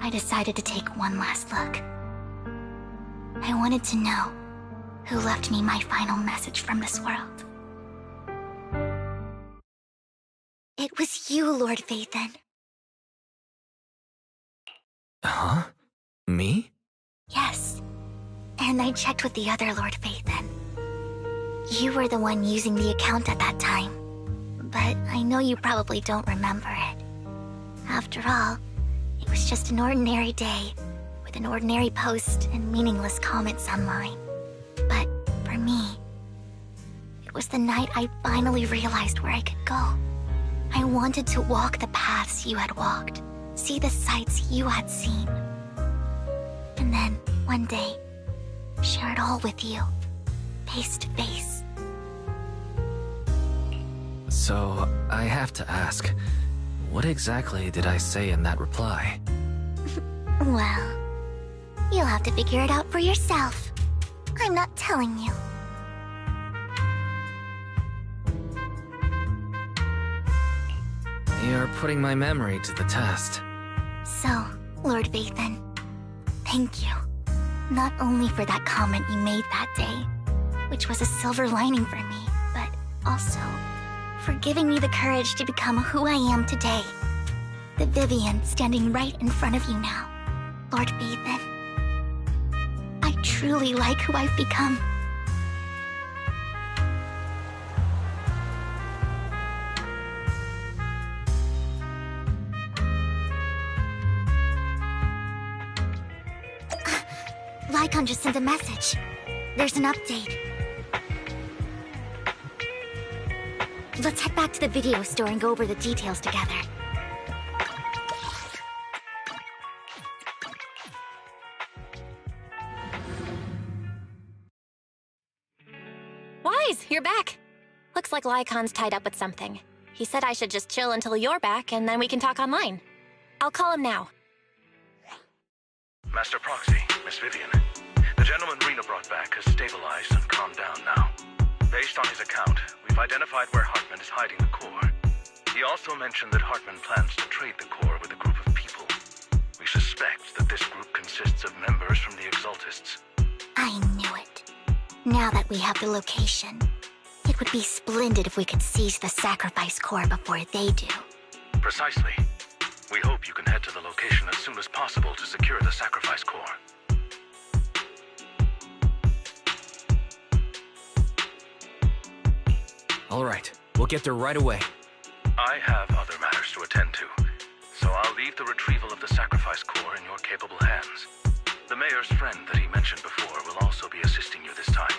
I decided to take one last look. I wanted to know who left me my final message from this world. It was you, Lord Vathan. Huh? Me? Yes. And I checked with the other Lord Vathan. You were the one using the account at that time. But I know you probably don't remember it. After all, it was just an ordinary day, with an ordinary post and meaningless comments online. But for me, it was the night I finally realized where I could go. I wanted to walk the paths you had walked, see the sights you had seen. And then, one day, share it all with you, face to face. So, I have to ask, what exactly did I say in that reply? Well, you'll have to figure it out for yourself. I'm not telling you. You're putting my memory to the test. So, Lord Vathan, thank you. Not only for that comment you made that day, which was a silver lining for me, but also for giving me the courage to become who I am today. The Vivian standing right in front of you now, Lord Vathan. I truly like who I've become. Lycon just sent a message. There's an update. Let's head back to the video store and go over the details together. Wise, you're back. Looks like Lycon's tied up with something. He said I should just chill until you're back, and then we can talk online. I'll call him now. Master Proxy, Miss Vivian. The gentleman Rena brought back has stabilized and calmed down now. Based on his account, we've identified where Hartman is hiding the core. He also mentioned that Hartman plans to trade the core with a group of people. We suspect that this group consists of members from the Exaltists. I knew it. Now that we have the location, it would be splendid if we could seize the sacrifice core before they do. Precisely. We hope you can head to the location as soon as possible to secure the sacrifice core. All right, we'll get there right away. I have other matters to attend to, so I'll leave the retrieval of the sacrifice core in your capable hands. The mayor's friend that he mentioned before will also be assisting you this time.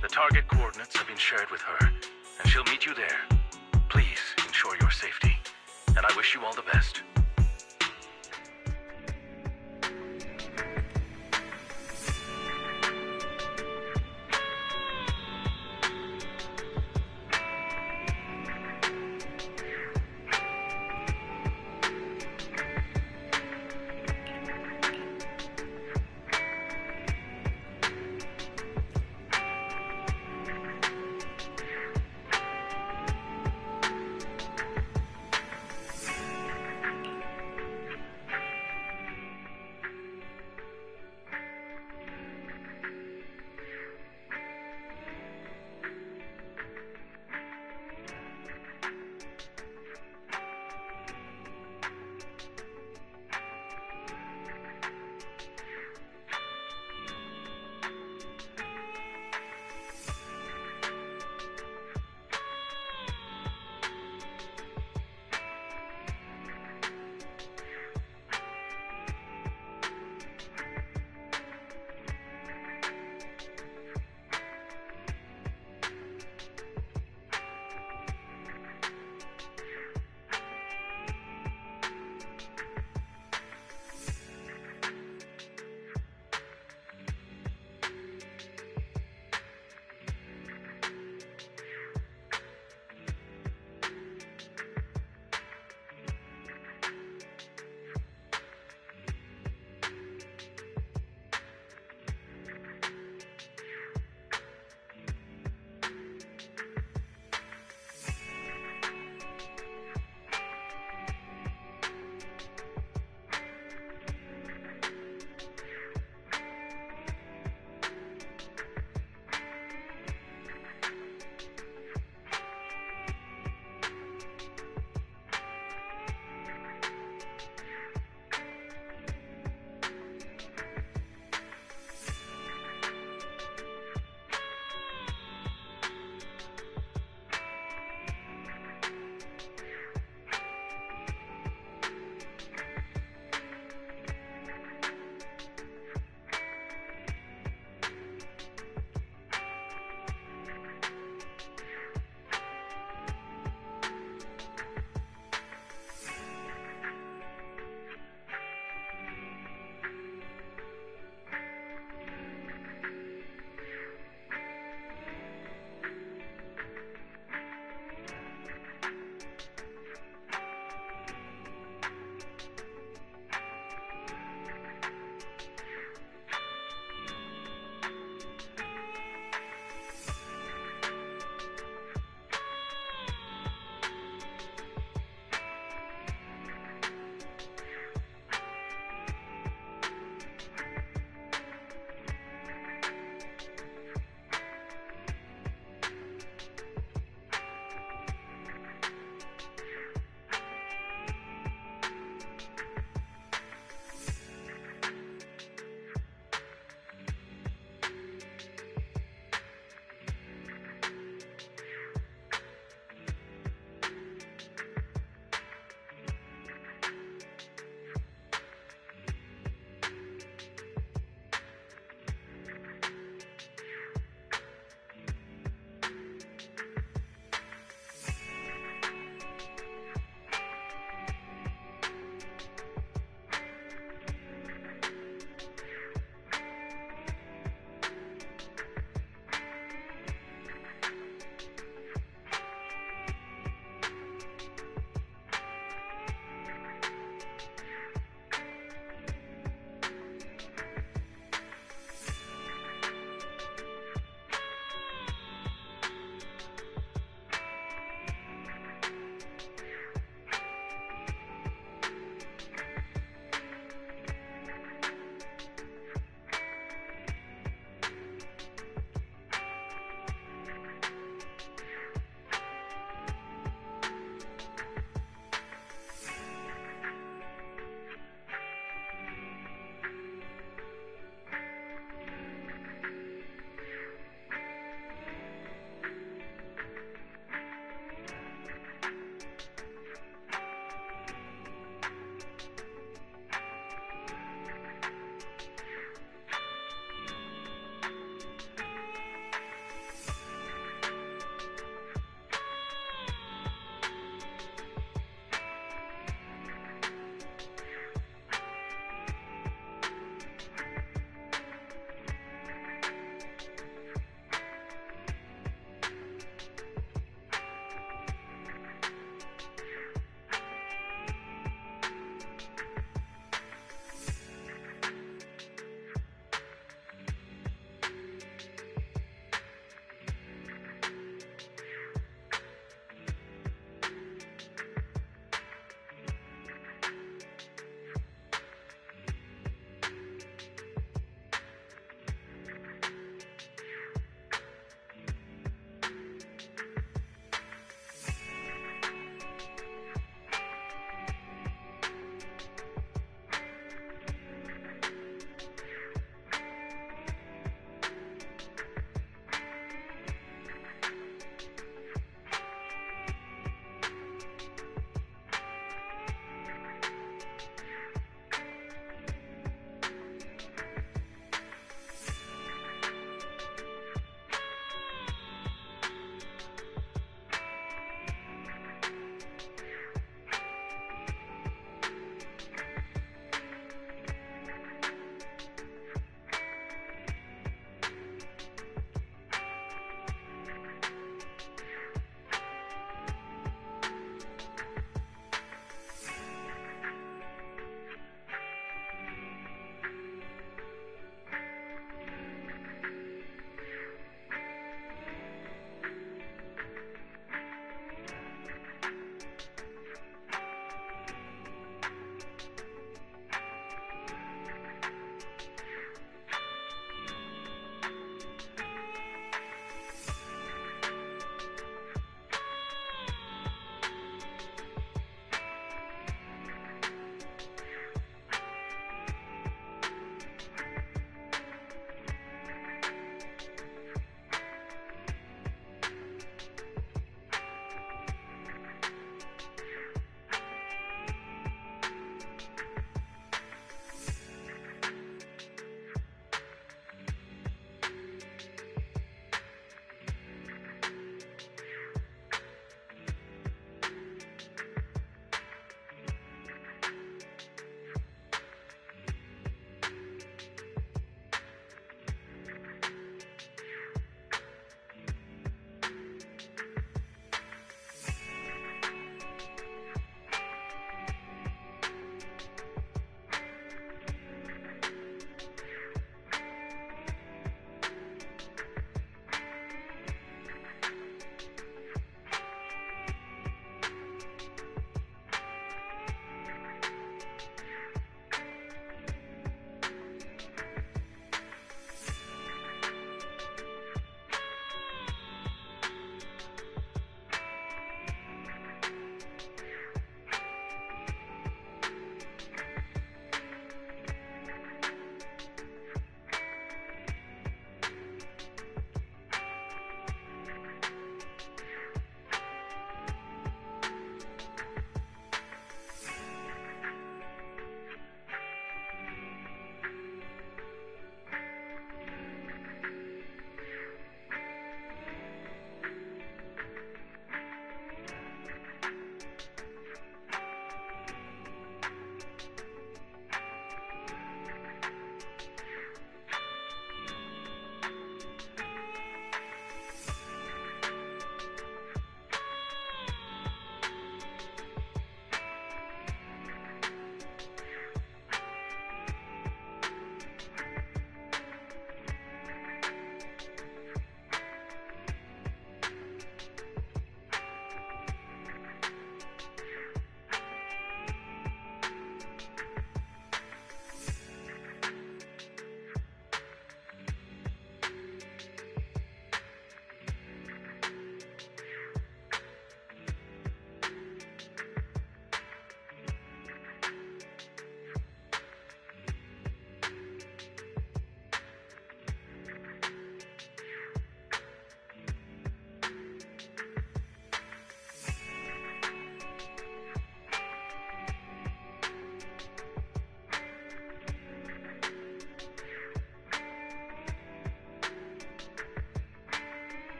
The target coordinates have been shared with her, and she'll meet you there. Please ensure your safety, and I wish you all the best.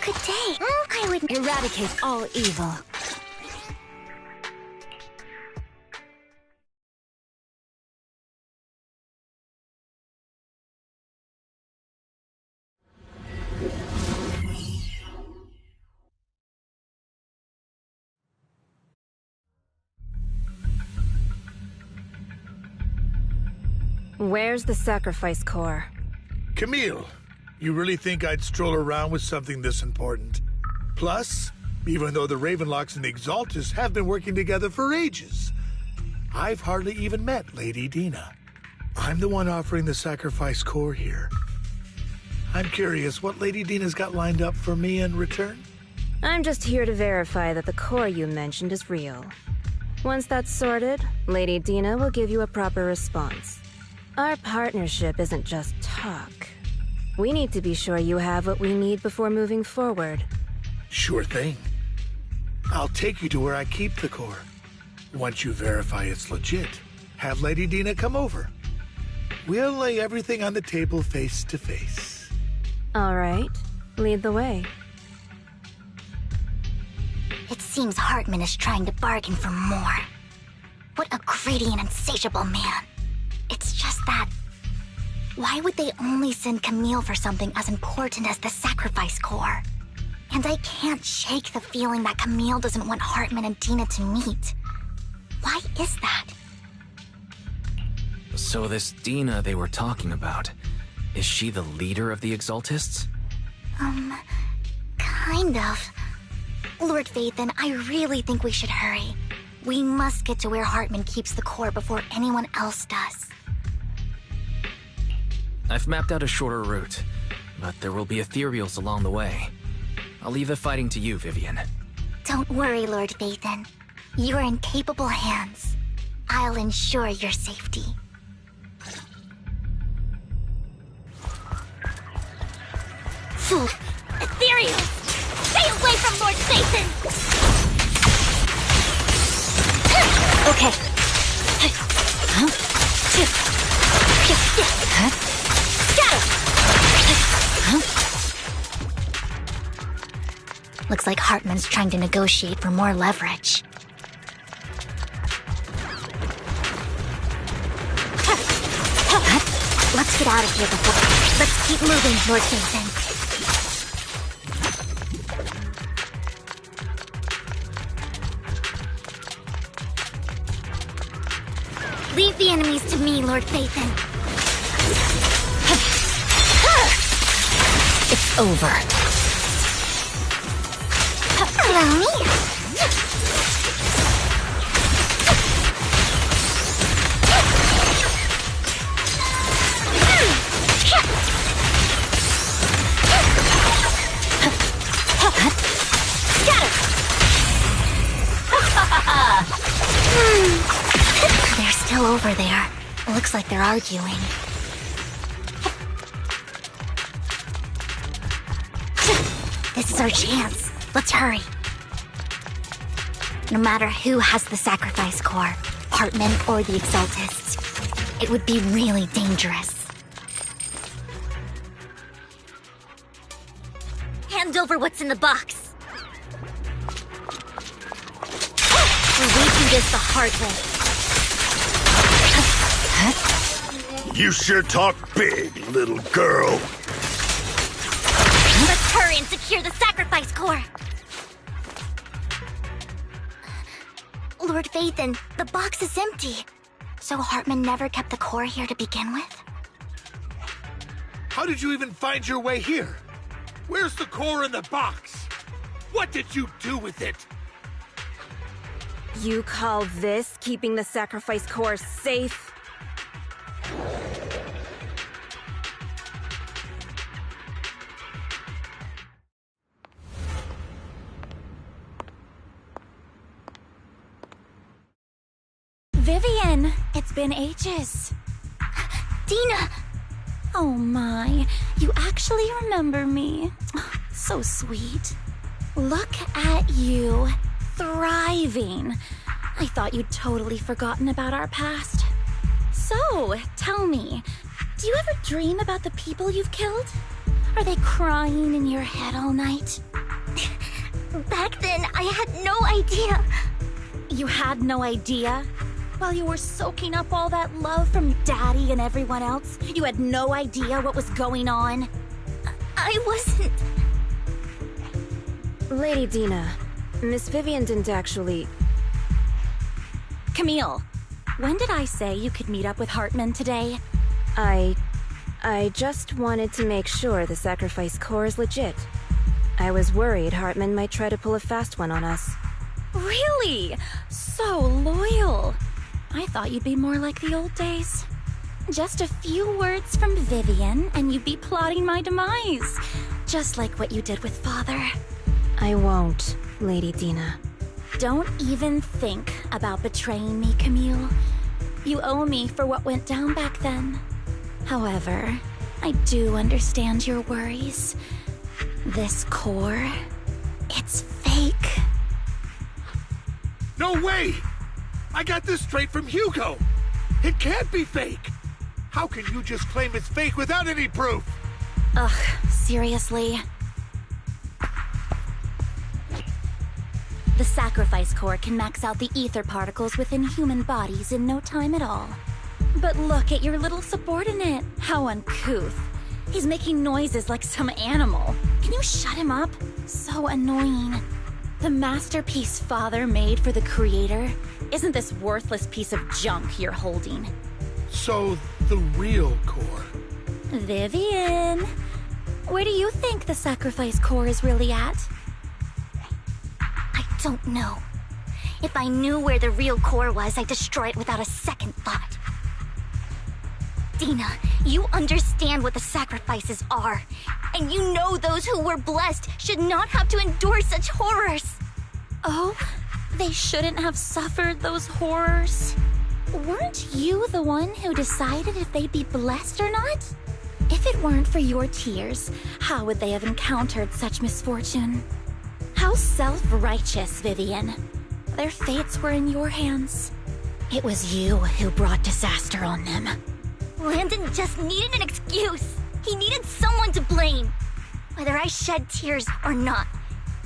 Good day. I would Eradicate all evil. Where's the sacrifice core? Camille, you really think I'd stroll around with something this important? Plus, even though the Ravenlocks and the Exaltus have been working together for ages, I've hardly even met Lady Dina. I'm the one offering the sacrifice core here. I'm curious what Lady Dina's got lined up for me in return? I'm just here to verify that the core you mentioned is real. Once that's sorted, Lady Dina will give you a proper response. Our partnership isn't just talk. We need to be sure you have what we need before moving forward. Sure thing. I'll take you to where I keep the core. Once you verify it's legit, have Lady Dina come over. We'll lay everything on the table face to face. All right, lead the way. It seems Hartman is trying to bargain for more. What a greedy and insatiable man. It's just that... why would they only send Camille for something as important as the sacrifice core? And I can't shake the feeling that Camille doesn't want Hartman and Dina to meet. Why is that? So this Dina they were talking about, is she the leader of the Exaltists? Kind of. Lord Phaethon, I really think we should hurry. We must get to where Hartman keeps the core before anyone else does. I've mapped out a shorter route, but there will be ethereals along the way. I'll leave the fighting to you, Vivian. Don't worry, Lord Phaethon. You're in capable hands. I'll ensure your safety. Fool! Ethereals! Stay away from Lord Phaethon! Okay. Looks like Hartman's trying to negotiate for more leverage. Let's get out of here before... Let's keep moving, Lord Phaethon. Leave the enemies to me, Lord Phaethon. It's over. Allow me. They're still over there. Looks like they're arguing. This is our chance. Let's hurry. No matter who has the sacrifice core, Hartman or the Exaltists, it would be really dangerous. Hand over what's in the box. Or we do this the hard way. You sure talk big, little girl. Let's hurry and secure the sacrifice core. Lord Phaethon, the box is empty. So Hartman never kept the core here to begin with? How did you even find your way here? Where's the core in the box? What did you do with it? You call this keeping the sacrifice core safe? Vivian, it's been ages. Dina! Oh my, you actually remember me. So sweet. Look at you, thriving. I thought you'd totally forgotten about our past. So, tell me, do you ever dream about the people you've killed? Are they crying in your head all night? Back then, I had no idea. You had no idea? While you were soaking up all that love from Daddy and everyone else, you had no idea what was going on? I wasn't... Lady Dina, Miss Vivian didn't actually... Camille, when did I say you could meet up with Hartman today? I just wanted to make sure the sacrifice core is legit. I was worried Hartman might try to pull a fast one on us. Really? So loyal. I thought you'd be more like the old days. Just a few words from Vivian, and you'd be plotting my demise. Just like what you did with Father. I won't, Lady Dina. Don't even think about betraying me, Camille. You owe me for what went down back then. However, I do understand your worries. This core, it's fake. No way! I got this straight from Hugo! It can't be fake! How can you just claim it's fake without any proof? Ugh, seriously? The sacrifice core can max out the ether particles within human bodies in no time at all. But look at your little subordinate. How uncouth. He's making noises like some animal. Can you shut him up? So annoying. The masterpiece Father made for the Creator isn't this worthless piece of junk you're holding. So, the real core. Vivian, where do you think the sacrifice core is really at? I don't know. If I knew where the real core was, I'd destroy it without a second thought. Dina, you understand what the sacrifices are. And you know those who were blessed should not have to endure such horrors. Oh, they shouldn't have suffered those horrors. Weren't you the one who decided if they'd be blessed or not? If it weren't for your tears, how would they have encountered such misfortune? How self-righteous, Vivian. Their fates were in your hands. It was you who brought disaster on them. Landon just needed an excuse. He needed someone to blame. Whether I shed tears or not,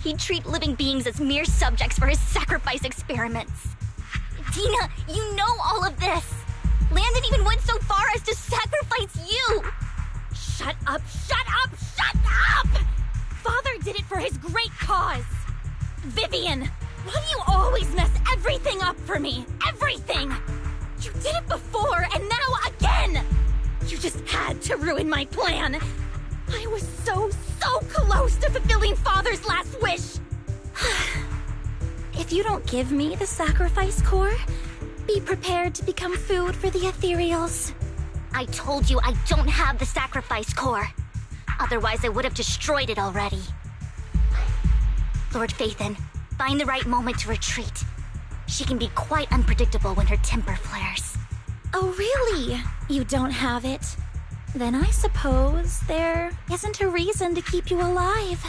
he'd treat living beings as mere subjects for his sacrifice experiments. Dina, you know all of this. Landon even went so far as to sacrifice you. Shut up, shut up, shut up! Father did it for his great cause. Vivian, why do you always mess everything up for me? Everything! You did it before, and now again! You just had to ruin my plan. I was so close to fulfilling Father's last wish. If you don't give me the sacrifice core, be prepared to become food for the ethereals. I told you I don't have the sacrifice core. Otherwise, I would have destroyed it already. Lord Phaethon, find the right moment to retreat. She can be quite unpredictable when her temper flares. Oh, really? You don't have it? Then I suppose there isn't a reason to keep you alive.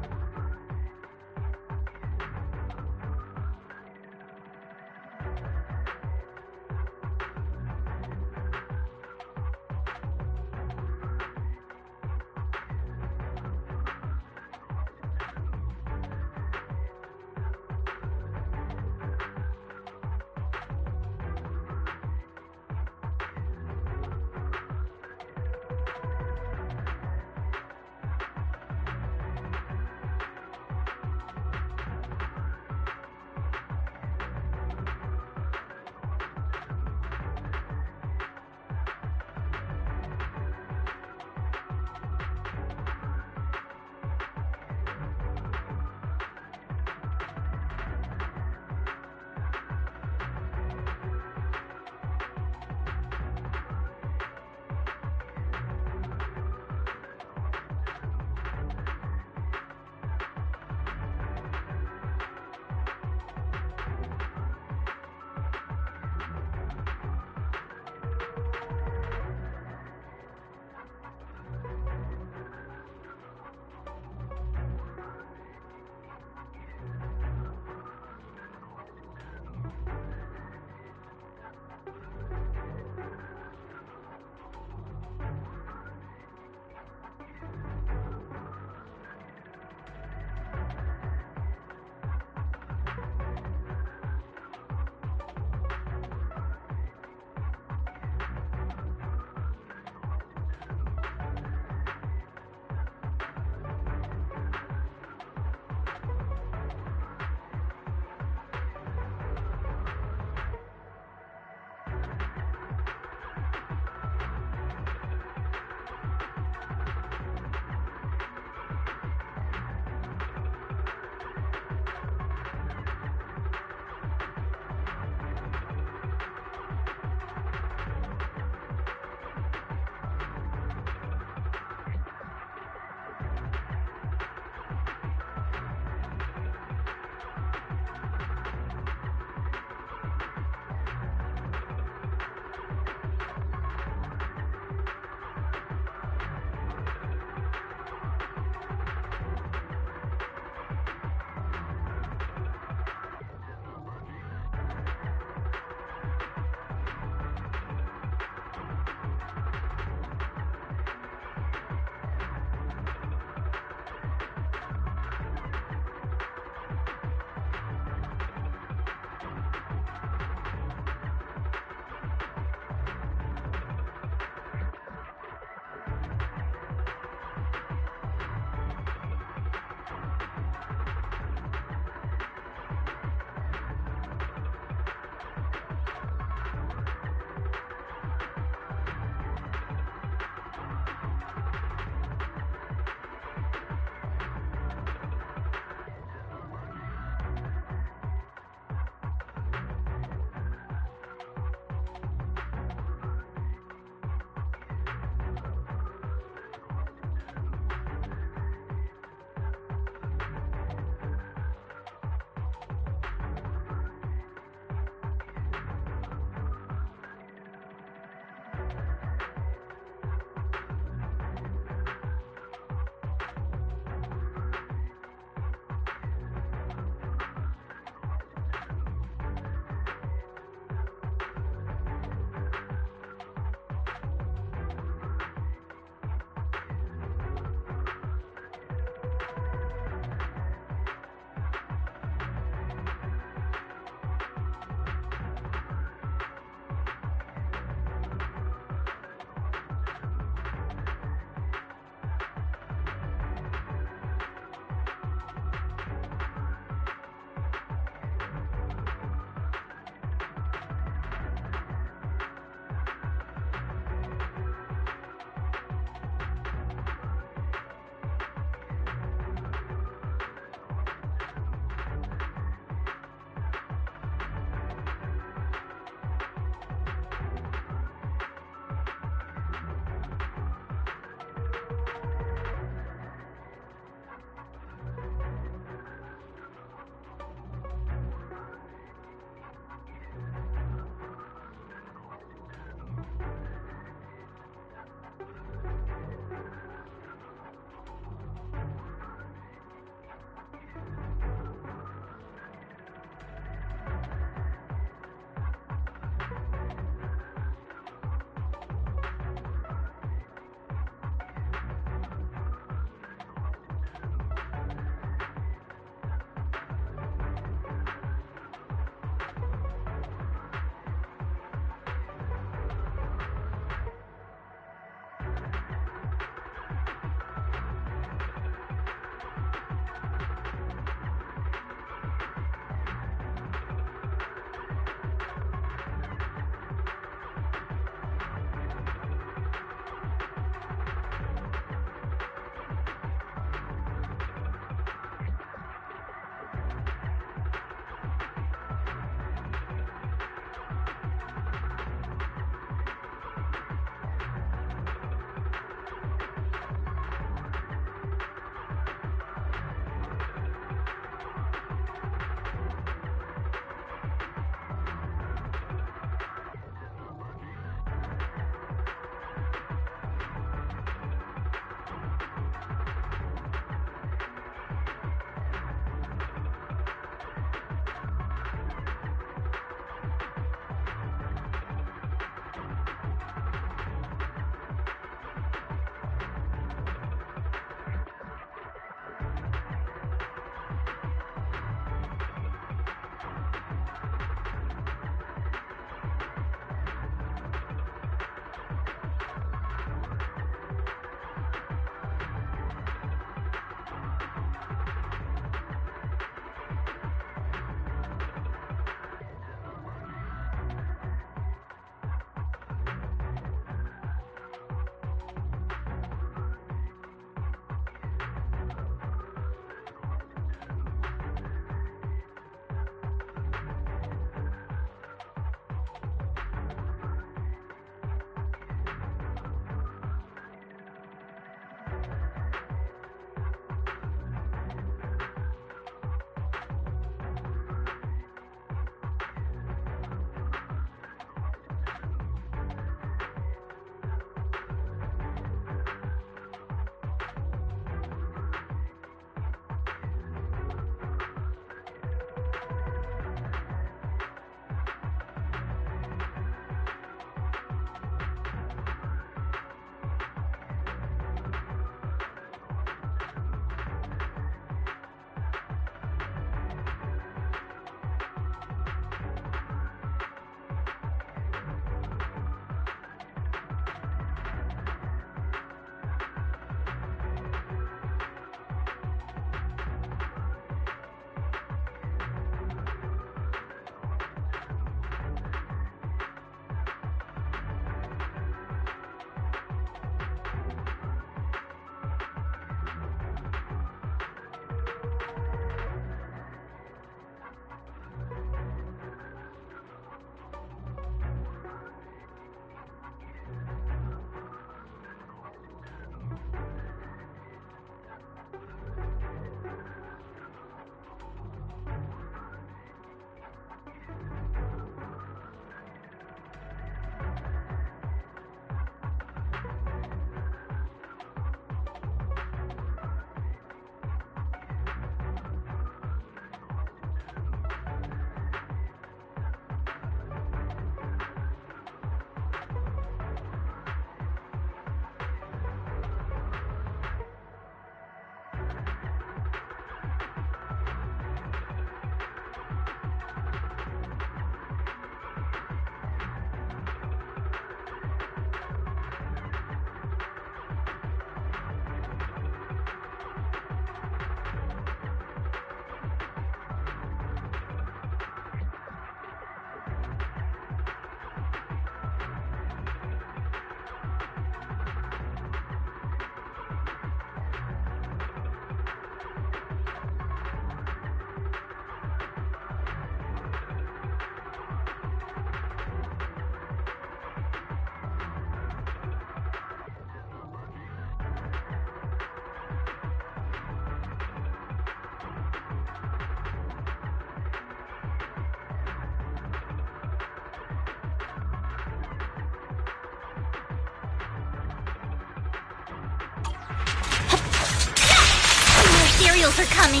wheels are coming!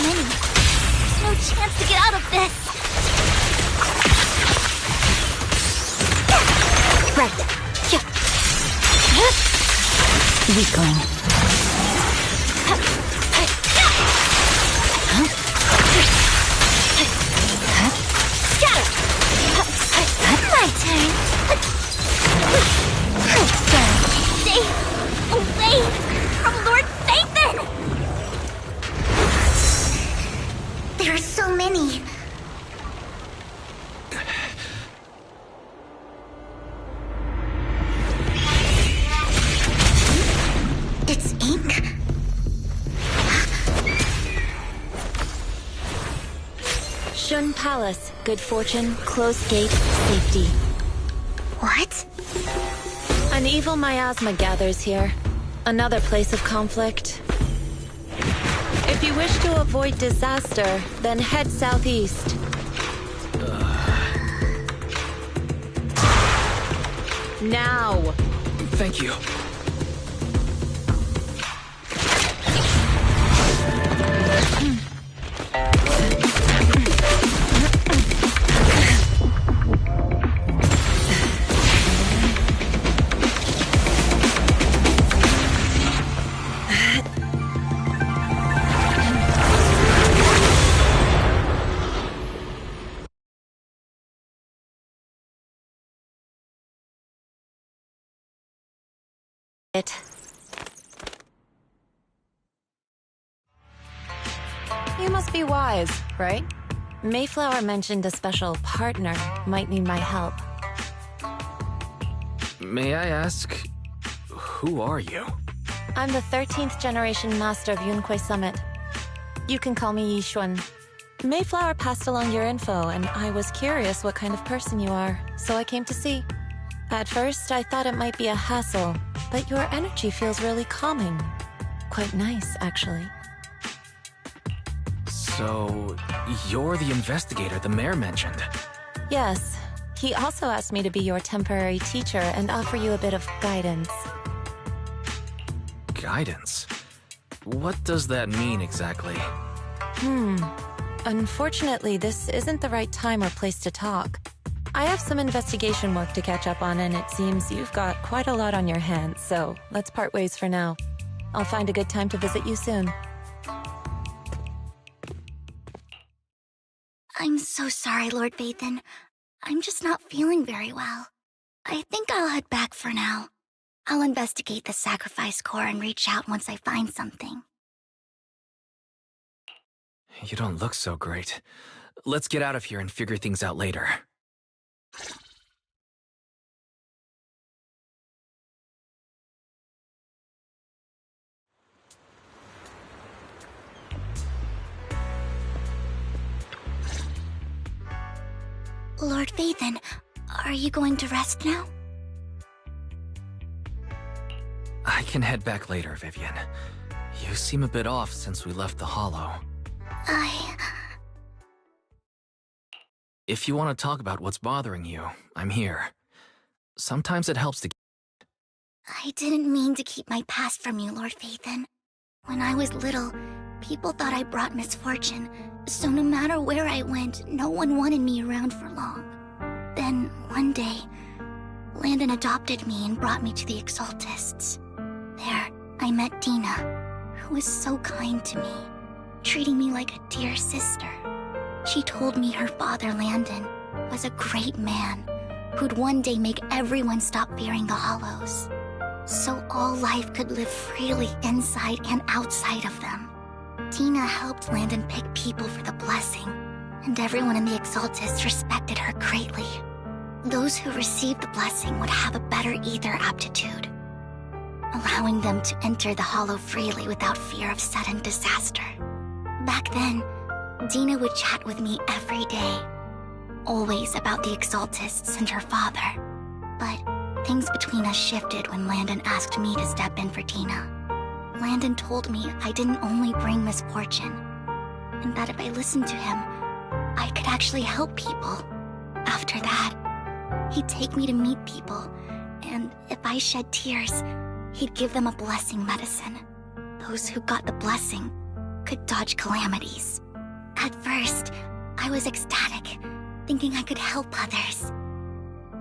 Many. There's no chance to get out of this! Right. Weakling. My turn. Stay away from Lord Phaethon! There are so many. It's ink. Shun Palace, good fortune, closed gate, safety. What? An evil miasma gathers here. Another place of conflict. If you wish to avoid disaster, then head southeast. Now! Thank you. You must be wise, right? Mayflower mentioned a special partner might need my help. May I ask, who are you? I'm the 13th generation master of Yunhui Summit. You can call me Yixuan. Mayflower passed along your info, and I was curious what kind of person you are, so I came to see. At first, I thought it might be a hassle, but your energy feels really calming. Quite nice, actually. So, you're the investigator the mayor mentioned? Yes. He also asked me to be your temporary teacher and offer you a bit of guidance. Guidance? What does that mean exactly? Unfortunately, this isn't the right time or place to talk. I have some investigation work to catch up on, and it seems you've got quite a lot on your hands, so let's part ways for now. I'll find a good time to visit you soon. I'm so sorry, Lord Phaethon. I'm just not feeling very well. I think I'll head back for now. I'll investigate the sacrifice core and reach out once I find something. You don't look so great. Let's get out of here and figure things out later. Lord Phaethon, are you going to rest now? I can head back later, Vivian. You seem a bit off since we left the Hollow. If you want to talk about what's bothering you, I'm here. Sometimes it helps to... I didn't mean to keep my past from you, Lord Phaethon. When I was little, people thought I brought misfortune, so no matter where I went, no one wanted me around for long. Then, one day, Landon adopted me and brought me to the Exaltists. There, I met Dina, who was so kind to me, treating me like a dear sister. She told me her father, Landon, was a great man who'd one day make everyone stop fearing the Hollows, so all life could live freely inside and outside of them. Dina helped Landon pick people for the blessing, and everyone in the Exaltists respected her greatly. Those who received the blessing would have a better ether aptitude, allowing them to enter the Hollow freely without fear of sudden disaster. Back then, Dina would chat with me every day, always about the Exaltists and her father. But things between us shifted when Landon asked me to step in for Dina. Landon told me I didn't only bring misfortune, and that if I listened to him, I could actually help people. After that, He'd take me to meet people, and if I shed tears, he'd give them a blessing medicine. Those who got the blessing could dodge calamities. At first, I was ecstatic, thinking I could help others.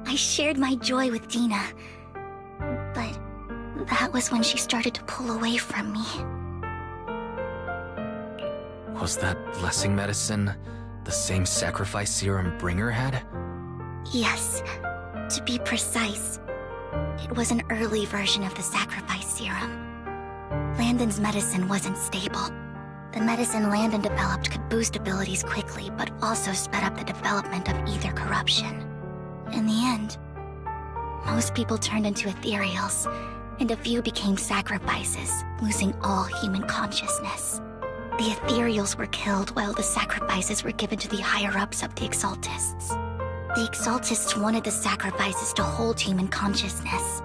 I shared my joy with Dina, but that was when she started to pull away from me. Was that blessing medicine the same sacrifice serum Bringer had? Yes, to be precise, it was an early version of the sacrifice serum. Landon's medicine wasn't stable. The medicine Landon developed could boost abilities quickly, but also sped up the development of ether corruption. In the end, most people turned into ethereals, and a few became sacrifices, losing all human consciousness. The ethereals were killed while the sacrifices were given to the higher-ups of the Exaltists. The Exaltists wanted the sacrifices to hold human consciousness,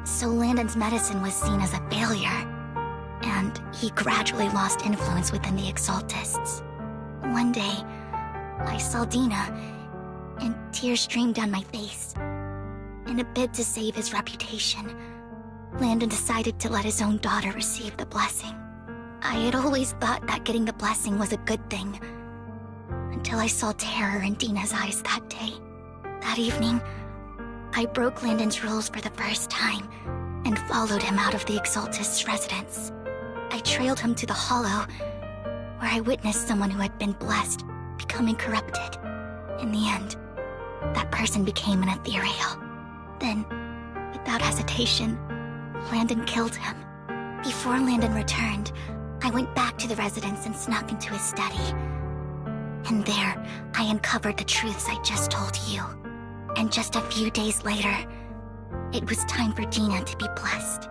so Landon's medicine was seen as a failure, and he gradually lost influence within the Exaltists. One day, I saw Dina, and tears streamed down my face. In a bid to save his reputation, Landon decided to let his own daughter receive the blessing. I had always thought that getting the blessing was a good thing, until I saw terror in Dina's eyes that day. That evening, I broke Landon's rules for the first time and followed him out of the Exaltist's residence. I trailed him to the Hollow, where I witnessed someone who had been blessed becoming corrupted. In the end, that person became an ethereal. Then, without hesitation, Landon killed him. Before Landon returned, I went back to the residence and snuck into his study. And there, I uncovered the truths I just told you. And just a few days later, it was time for Dina to be blessed.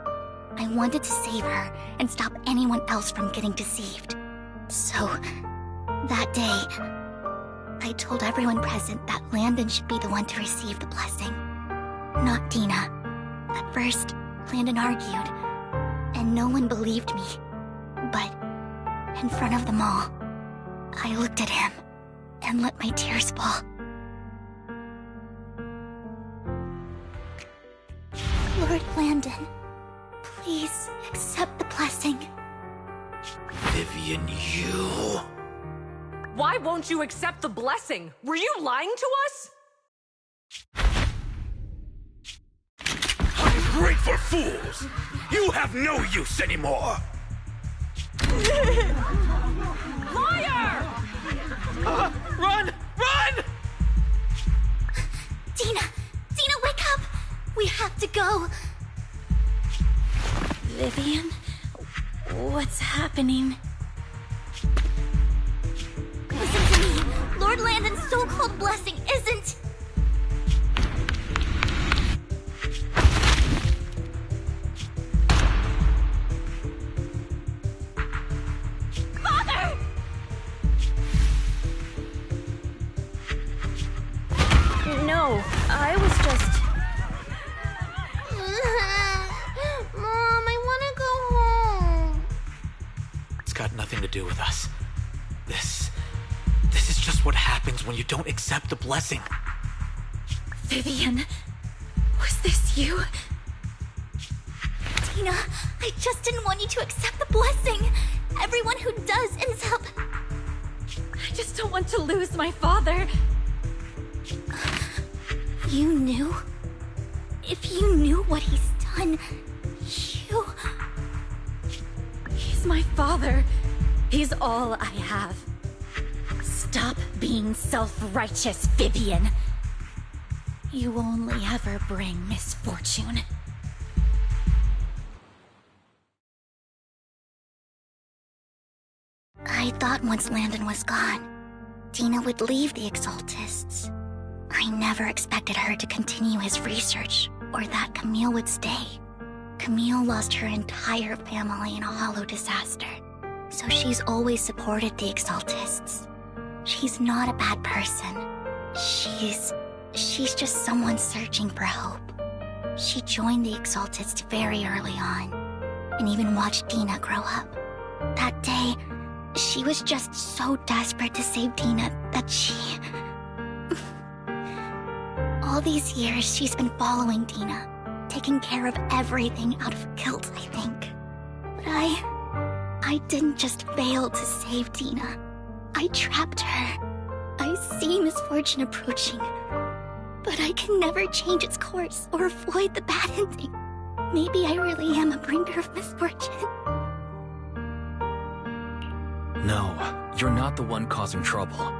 I wanted to save her and stop anyone else from getting deceived. So, that day, I told everyone present that Landon should be the one to receive the blessing, not Dina. At first, Landon argued, and no one believed me. But, in front of them all, I looked at him and let my tears fall. Lord Landon, please accept the blessing. Vivian, you... Why won't you accept the blessing? Were you lying to us? Ungrateful fools! You have no use anymore! Liar! Run! Run! Dina! Dina, wake up! We have to go! Vivian? What's happening? Listen to me! Lord Landon's so-called blessing isn't... Father! No, I was just... Mom, I want to go home. It's got nothing to do with us. This is just what happens when you don't accept the blessing. Vivian, was this you? Dina, I just didn't want you to accept the blessing. Everyone who does ends up... I just don't want to lose my father. You knew? If you knew what he's done, you... He's my father. He's all I have. Stop being self-righteous, Vivian. You only ever bring misfortune. I thought once Landon was gone, Dina would leave the Exaltists. I never expected her to continue his research, or that Camille would stay. Camille lost her entire family in a hollow disaster, so she's always supported the Exaltists. She's not a bad person. She's just someone searching for hope. She joined the Exaltists very early on, and even watched Dina grow up. That day, she was just so desperate to save Dina that she... All these years, she's been following Dina, taking care of everything out of guilt, I think. But I didn't just fail to save Dina. I trapped her. I see misfortune approaching, but I can never change its course or avoid the bad ending. Maybe I really am a bringer of misfortune. No, you're not the one causing trouble.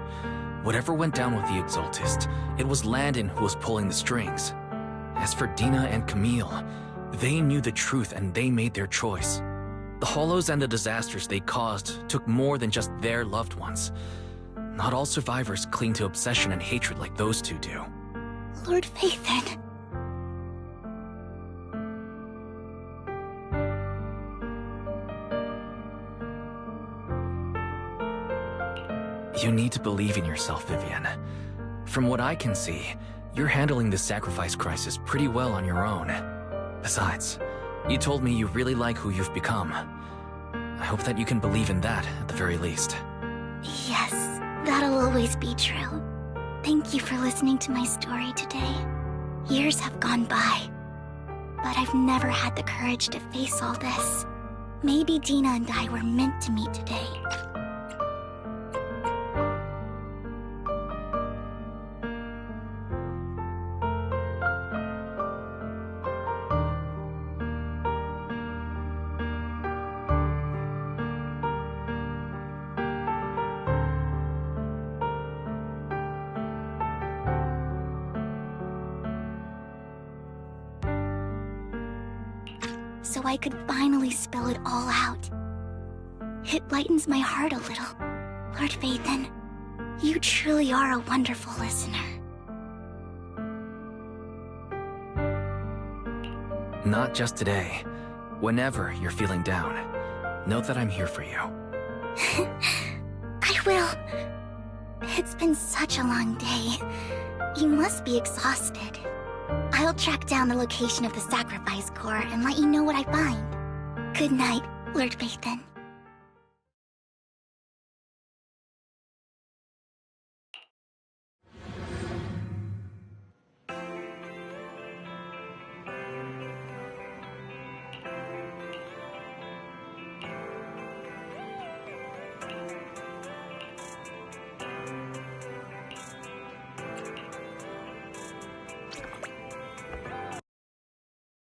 Whatever went down with the Exaltist, it was Landon who was pulling the strings. As for Dina and Camille, they knew the truth and they made their choice. The Hollows and the disasters they caused took more than just their loved ones. Not all survivors cling to obsession and hatred like those two do. Lord Phaethon. You need to believe in yourself, Vivian. From what I can see, you're handling this sacrifice crisis pretty well on your own. Besides, you told me you really like who you've become. I hope that you can believe in that, at the very least. Yes, that'll always be true. Thank you for listening to my story today. Years have gone by, but I've never had the courage to face all this. Maybe Dina and I were meant to meet today. So I could finally spill it all out. It lightens my heart a little. Lord Phaethon, you truly are a wonderful listener. Not just today. Whenever you're feeling down, know that I'm here for you. I will. It's been such a long day. You must be exhausted. I'll track down the location of the sacrifice core and let you know what I find. Good night, Lord Phaethon.